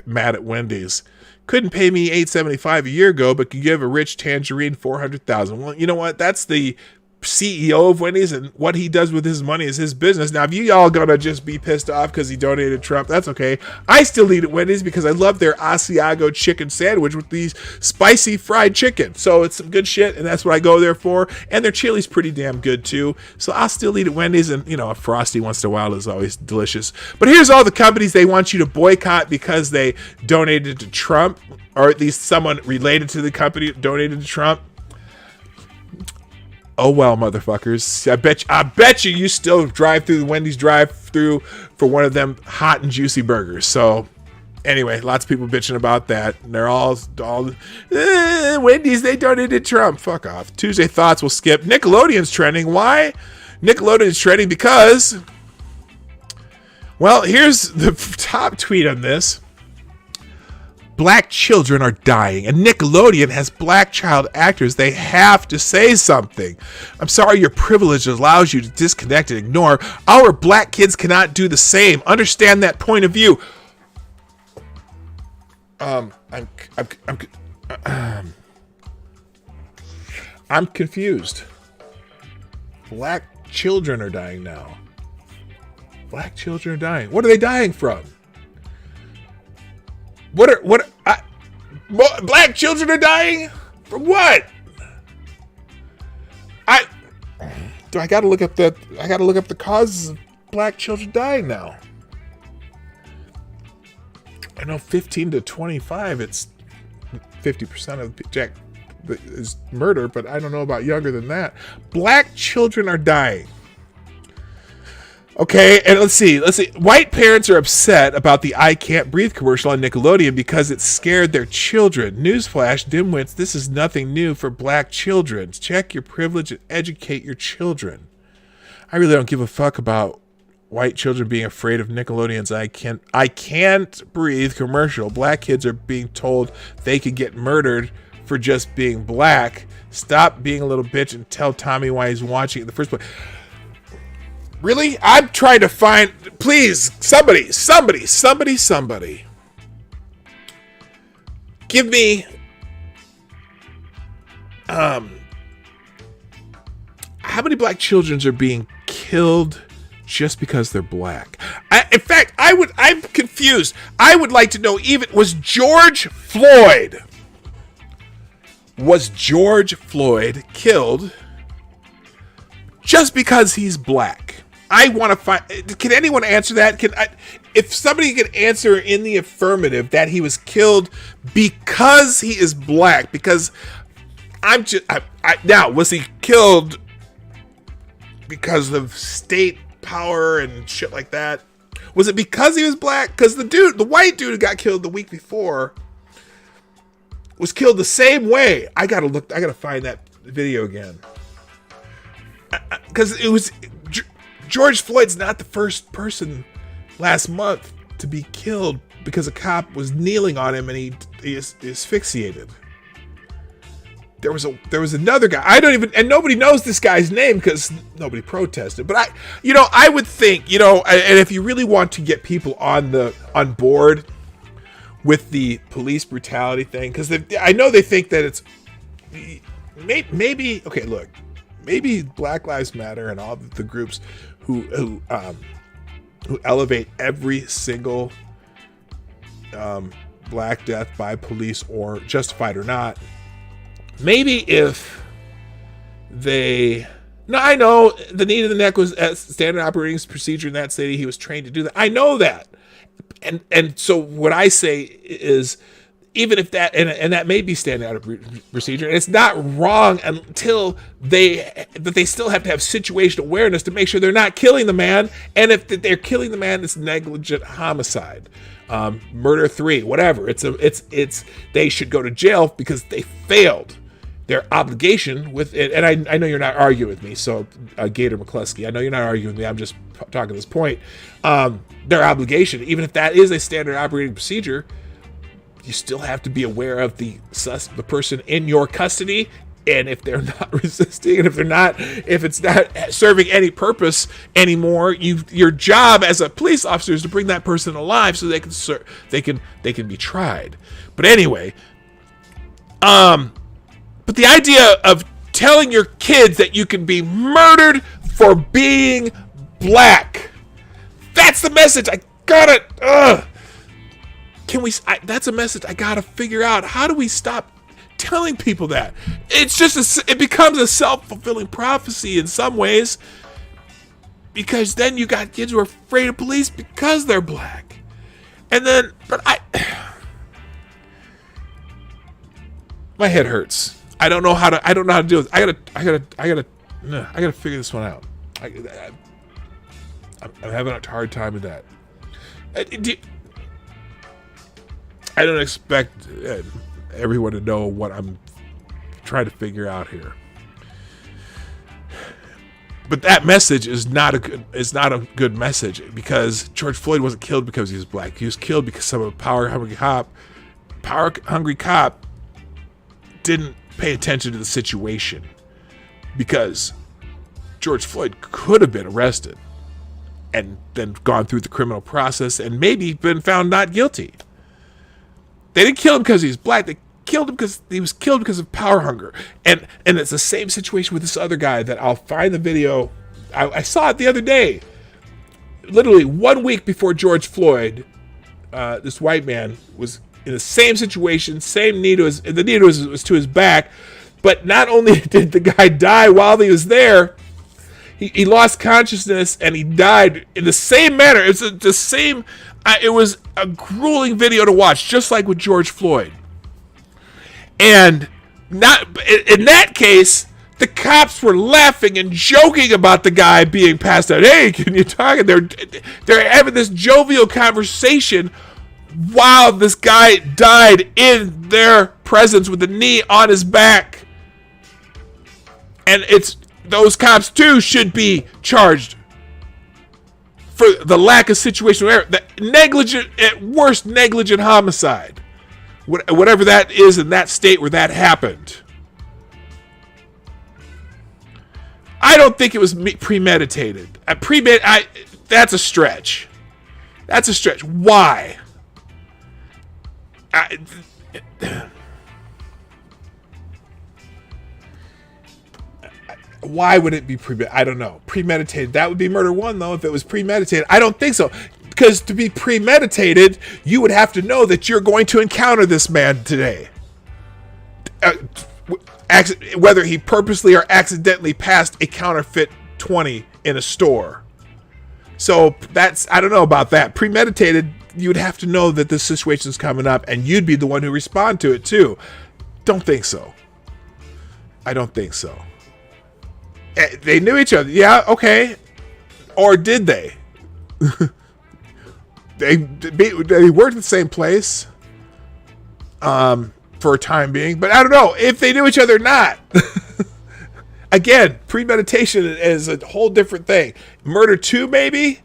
mad at Wendy's. Couldn't pay me $8.75 a year ago, but could give a rich tangerine $400,000. Well, you know what? That's the CEO of Wendy's, and what he does with his money is his business. Now, if you all gonna just be pissed off because he donated Trump, that's okay. I still eat at Wendy's because I love their Asiago chicken sandwich with these spicy fried chicken. So it's some good shit, and that's what I go there for. And their chili's pretty damn good too. So I'll still eat at Wendy's, and a Frosty once in a while is always delicious. But here's all the companies they want you to boycott because they donated to Trump, or at least someone related to the company donated to Trump. Oh well, motherfuckers. I bet you still drive through the Wendy's drive-through for one of them hot and juicy burgers. So anyway, lots of people bitching about that. And they're all Wendy's, they donated Trump. Fuck off. Tuesday Thoughts will skip. Nickelodeon's trending. Why? Nickelodeon's trending because, well, here's the top tweet on this. Black children are dying, and Nickelodeon has black child actors. They have to say something. I'm sorry your privilege allows you to disconnect and ignore. Our black kids cannot do the same. Understand that point of view. I'm confused. Black children are dying now. Black children are dying. What are they dying from? Black children are dying? From what? I gotta look up the causes of black children dying now. I know 15 to 25, it's 50% of Jack is murder, but I don't know about younger than that. Black children are dying. Okay, and let's see. White parents are upset about the I Can't Breathe commercial on Nickelodeon because it scared their children. Newsflash, dimwits, this is nothing new for black children. Check your privilege and educate your children. I really don't give a fuck about white children being afraid of Nickelodeon's I Can't Breathe commercial. Black kids are being told they could get murdered for just being black. Stop being a little bitch and tell Tommy why he's watching it in the first place. Really? I'm trying to find... Please, somebody. Give me... How many black children are being killed just because they're black? I'm confused. I would like to know, was George Floyd killed just because he's black? I want to find... Can anyone answer that? If somebody can answer in the affirmative that he was killed because he is black, because now, was he killed because of state power and shit like that? Was it because he was black? Because the white dude who got killed the week before was killed the same way. I gotta find that video again. Because it was... George Floyd's not the first person last month to be killed because a cop was kneeling on him and he is asphyxiated. There was another guy. And nobody knows this guy's name because nobody protested. But I would think, and if you really want to get people on board with the police brutality thing, because I know they think that it's maybe okay. Look, maybe Black Lives Matter and all the groups who elevate every single black death by police, or justified or not, maybe if they... No, I know the knee to the neck was a standard operating procedure in that city. He was trained to do that. I know that. And so what I say is, even if that, and that may be standard operating procedure, and it's not wrong until they still have to have situational awareness to make sure they're not killing the man. And if they're killing the man, it's negligent homicide, murder 3, whatever. It's they should go to jail because they failed their obligation with it. And I know you're not arguing with me, so Gator McCluskey, I know you're not arguing with me. I'm just talking this point. Their obligation, even if that is a standard operating procedure, you still have to be aware of the person in your custody. And if they're not resisting, and if it's not serving any purpose anymore, your job as a police officer is to bring that person alive so they can be tried. But anyway, but the idea of telling your kids that you can be murdered for being black, that's the message. I gotta, that's a message I gotta figure out. How do we stop telling people that? It's just, it becomes a self-fulfilling prophecy in some ways, because then you got kids who are afraid of police because they're black. And then, my head hurts. I don't know how to deal with it. I gotta figure this one out. I'm having a hard time with that. I don't expect everyone to know what I'm trying to figure out here. But that message is not a good message, because George Floyd wasn't killed because he was black. He was killed because some power-hungry cop didn't pay attention to the situation, because George Floyd could have been arrested and then gone through the criminal process and maybe been found not guilty. They didn't kill him because he's black. They killed him because he was killed because of power hunger. And it's the same situation with this other guy that I'll find the video. I saw it the other day. Literally 1 week before George Floyd, this white man was in the same situation, same knee to his, the knee was to his back. But not only did the guy die while he was there, he lost consciousness and he died in the same manner. It's the same. It was a grueling video to watch, just like with George Floyd. And not in that case, the cops were laughing and joking about the guy being passed out. Hey, can you talk? They're having this jovial conversation while this guy died in their presence with the knee on his back. And those cops too should be charged for the lack of situational error, the negligent, at worst, negligent homicide, whatever that is in that state where that happened. I don't think it was premeditated. That's a stretch. That's a stretch. Why? Why would it be I don't know. Premeditated. That would be murder 1, though, if it was premeditated. I don't think so. Because to be premeditated, you would have to know that you're going to encounter this man today. Whether he purposely or accidentally passed a counterfeit 20 in a store. So I don't know about that. Premeditated, you would have to know that this situation is coming up and you'd be the one who respond to it too. Don't think so. I don't think so. They knew each other. Yeah, okay. Or did they? They worked at the same place for a time being, but I don't know if they knew each other or not. Again, premeditation is a whole different thing. Murder 2, maybe?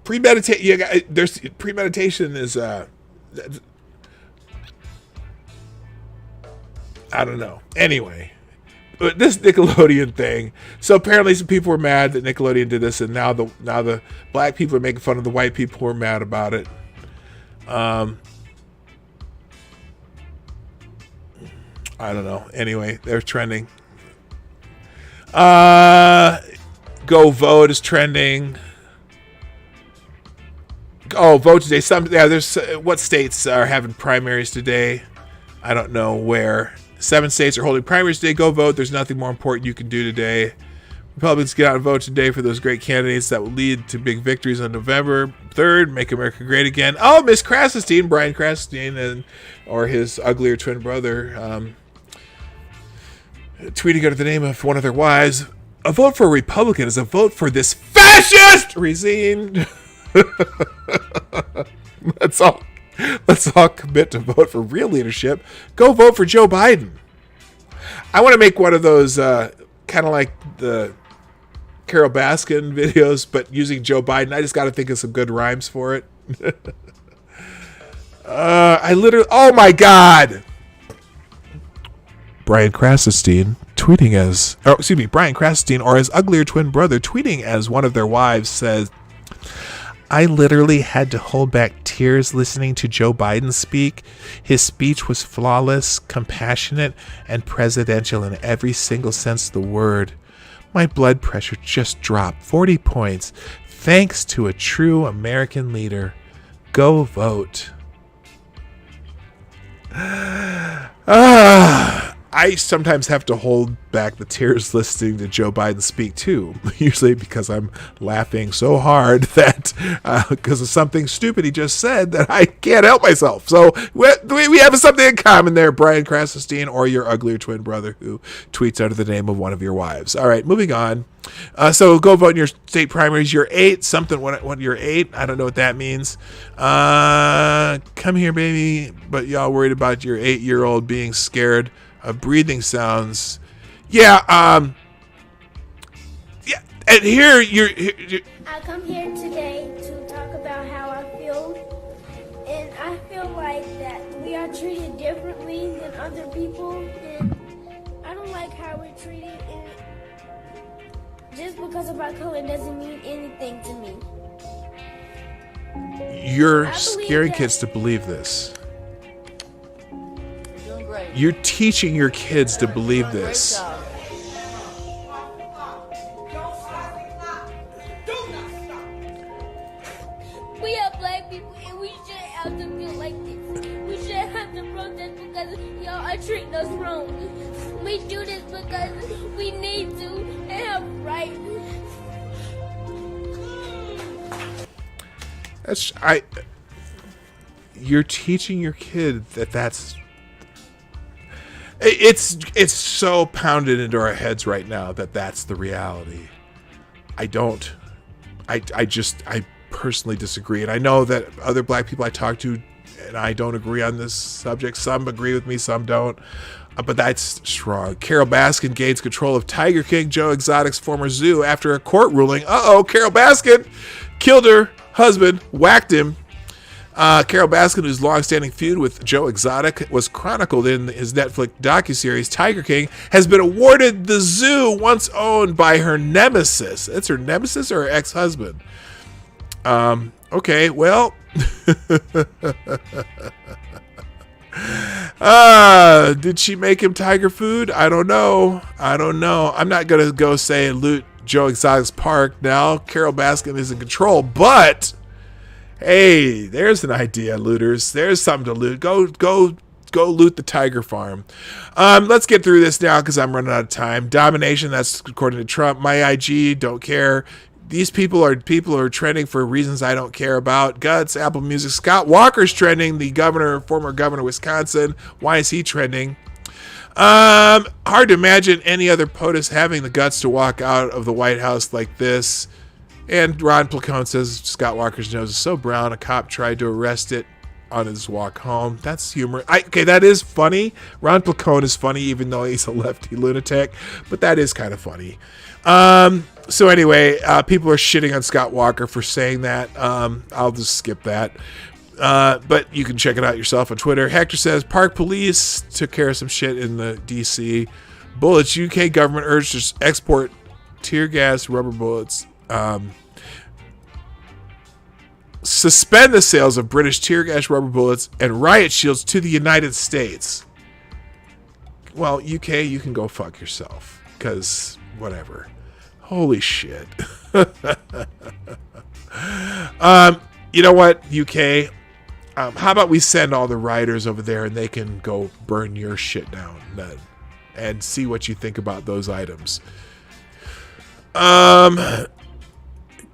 Premeditation is I don't know. Anyway, but this Nickelodeon thing. So apparently some people were mad that Nickelodeon did this, and now the black people are making fun of the white people who are mad about it. I don't know. Anyway, they're trending. Go vote is trending. Oh, vote today. There's what states are having primaries today? I don't know where. 7 states are holding primaries today. Go vote. There's nothing more important you can do today. Republicans get out and vote today for those great candidates that will lead to big victories on November 3rd. Make America great again. Oh, Miss Krassenstein, Brian Krassenstein, or his uglier twin brother, tweeting under the name of one of their wives, a vote for a Republican is a vote for this fascist regime. Let's all commit to vote for real leadership. Go vote for Joe Biden. I want to make one of those kind of like the Carol Baskin videos, but using Joe Biden. I just got to think of some good rhymes for it. Oh my God. Brian Krassenstein Brian Krassenstein or his uglier twin brother tweeting as one of their wives says, I literally had to hold back tears listening to Joe Biden speak. His speech was flawless, compassionate, and presidential in every single sense of the word. My blood pressure just dropped 40 points thanks to a true American leader. Go vote. I sometimes have to hold back the tears listening to Joe Biden speak too, usually because I'm laughing so hard that because of something stupid he just said that I can't help myself. So we have something in common there, Brian Krassenstein or your uglier twin brother who tweets under the name of one of your wives. All right, moving on. So go vote in your state primaries. You're 8, something when you're 8. I don't know what that means. Come here, baby. But y'all worried about your 8-year-old being scared of breathing sounds. Yeah. And here you're I come here today to talk about how I feel, and I feel like that we are treated differently than other people, and I don't like how we're treated, and just because of our color doesn't mean anything to me. You're scaring kids to believe this. You're teaching your kids to believe this. We are black people and we shouldn't have to feel like this. We shouldn't have to protest because y'all are treating us wrong. We do this because we need to and have rights. You're teaching your kid that's it's so pounded into our heads right now that that's the reality. I personally disagree, and I know that other black people I talk to and I don't agree on this subject. Some agree with me, some don't, but that's strong. Carol Baskin gains control of Tiger King, Joe Exotic's former zoo, after a court ruling. Carol Baskin killed her husband, whacked him. Carol Baskin, whose long-standing feud with Joe Exotic was chronicled in his Netflix docuseries Tiger King, has been awarded the zoo once owned by her nemesis. It's her nemesis or her ex-husband? Okay, well... did she make him tiger food? I don't know. I'm not going to go say loot Joe Exotic's park now. Carol Baskin is in control, but... Hey, there's an idea, looters. There's something to loot. Go loot the tiger farm. Let's get through this now because I'm running out of time. Domination, that's according to Trump. My IG, don't care. These people are trending for reasons I don't care about. Guts, Apple Music. Scott Walker's trending, the former governor of Wisconsin. Why is he trending? Hard to imagine any other POTUS having the guts to walk out of the White House like this. And Ron Placone says Scott Walker's nose is so brown, a cop tried to arrest it on his walk home. That's humor. Okay, that is funny. Ron Placone is funny, even though he's a lefty lunatic, but that is kind of funny. So anyway, people are shitting on Scott Walker for saying that. I'll just skip that. But you can check it out yourself on Twitter. Hector says Park Police took care of some shit in the DC. Bullets. UK government urged to export tear gas, rubber bullets. Suspend the sales of British tear gas, rubber bullets, and riot shields to the United States. Well, UK, you can go fuck yourself, because whatever. Holy shit. You know what, UK? How about we send all the rioters over there and they can go burn your shit down then, and see what you think about those items.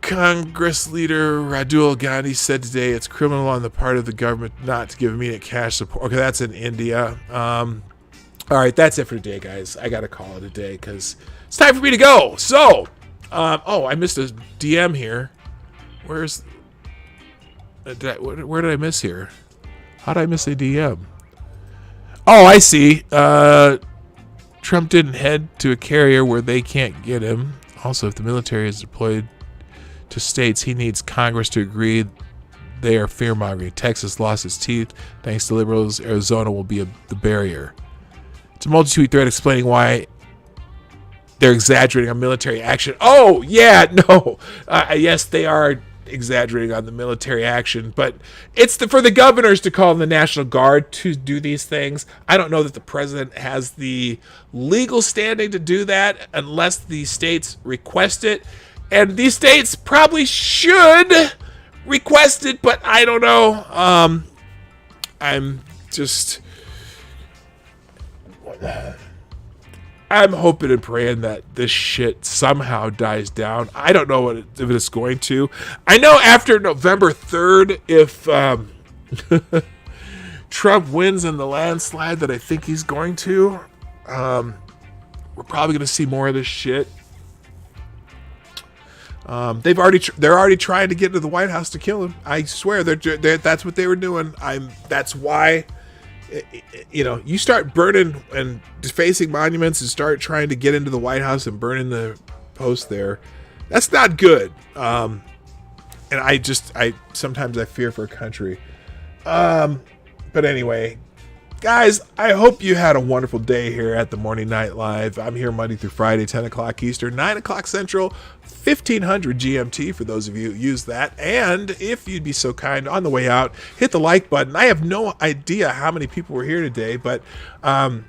Congress leader Radul Gandhi said today it's criminal on the part of the government not to give immediate cash support. Okay, that's in India. All right, that's it for today, guys. I gotta call it a day because it's time for me to go. So, I missed a DM here. Where's where did I miss here? How did I miss a DM? Oh, I see. Trump didn't head to a carrier where they can't get him. Also, if the military is deployed to states, he needs Congress to agree they are fear-mongering. Texas lost its teeth. Thanks to liberals, Arizona will be the barrier. It's a multi-tweet thread explaining why they're exaggerating on military action. Oh, yeah, no. Yes, they are exaggerating on the military action, but it's for the governors to call in the National Guard to do these things. I don't know that the president has the legal standing to do that unless the states request it. And these states probably should request it, but I don't know. I'm hoping and praying that this shit somehow dies down. I don't know if it's going to. I know after November 3rd, if Trump wins in the landslide that I think he's going to, we're probably going to see more of this shit. They're already trying to get into the White House to kill him. I swear that's what they were doing. That's why, you start burning and defacing monuments and start trying to get into the White House and burning the post there. That's not good. And I sometimes I fear for a country. But anyway, guys, I hope you had a wonderful day here at the Morning Night Live. I'm here Monday through Friday, 10 o'clock Eastern, 9 o'clock Central, 1500 GMT for those of you who use that. And if you'd be so kind, on the way out, hit the like button. I have no idea how many people were here today, but, and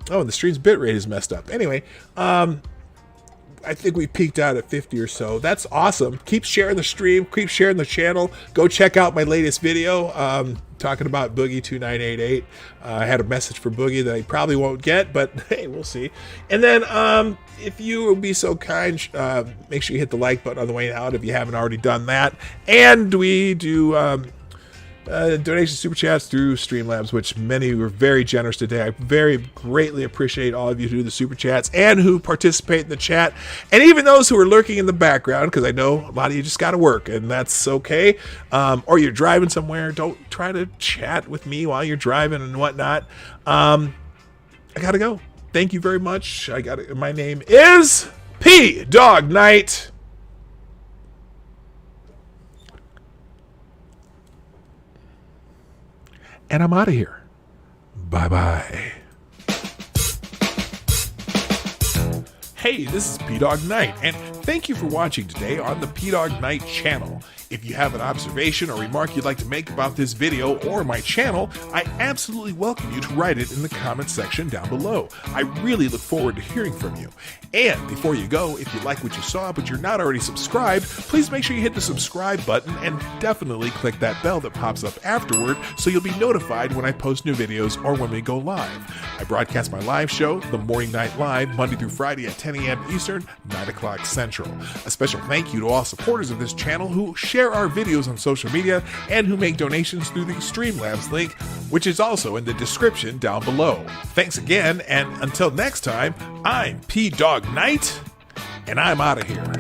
the stream's bitrate is messed up. Anyway, I think we peaked out at 50 or so. That's awesome. Keep sharing the stream. Keep sharing the channel. Go check out my latest video talking about Boogie 2988. I had a message for Boogie that I probably won't get, but hey, we'll see. And then if you will be so kind, make sure you hit the like button on the way out if you haven't already done that. And we do donation super chats through Streamlabs, which many were very generous today. I very greatly appreciate all of you who do the super chats and who participate in the chat, and even those who are lurking in the background, because I know a lot of you just got to work, and that's okay. Or you're driving somewhere, don't try to chat with me while you're driving and whatnot. I gotta go. Thank you very much. My name is P Dog Knight. And I'm out of here. Bye-bye. Hey, this is P-Dog Knight, and thank you for watching today on the P-Dog Knight channel. If you have an observation or remark you'd like to make about this video or my channel, I absolutely welcome you to write it in the comment section down below. I really look forward to hearing from you. And before you go, if you like what you saw but you're not already subscribed, please make sure you hit the subscribe button and definitely click that bell that pops up afterward so you'll be notified when I post new videos or when we go live. I broadcast my live show, The Morning Night Live, Monday through Friday at 10 a.m. Eastern, 9 o'clock Central. A special thank you to all supporters of this channel who share our videos on social media and who make donations through the Streamlabs link, which is also in the description down below. Thanks again, and until next time, I'm P Dog Knight, and I'm out of here.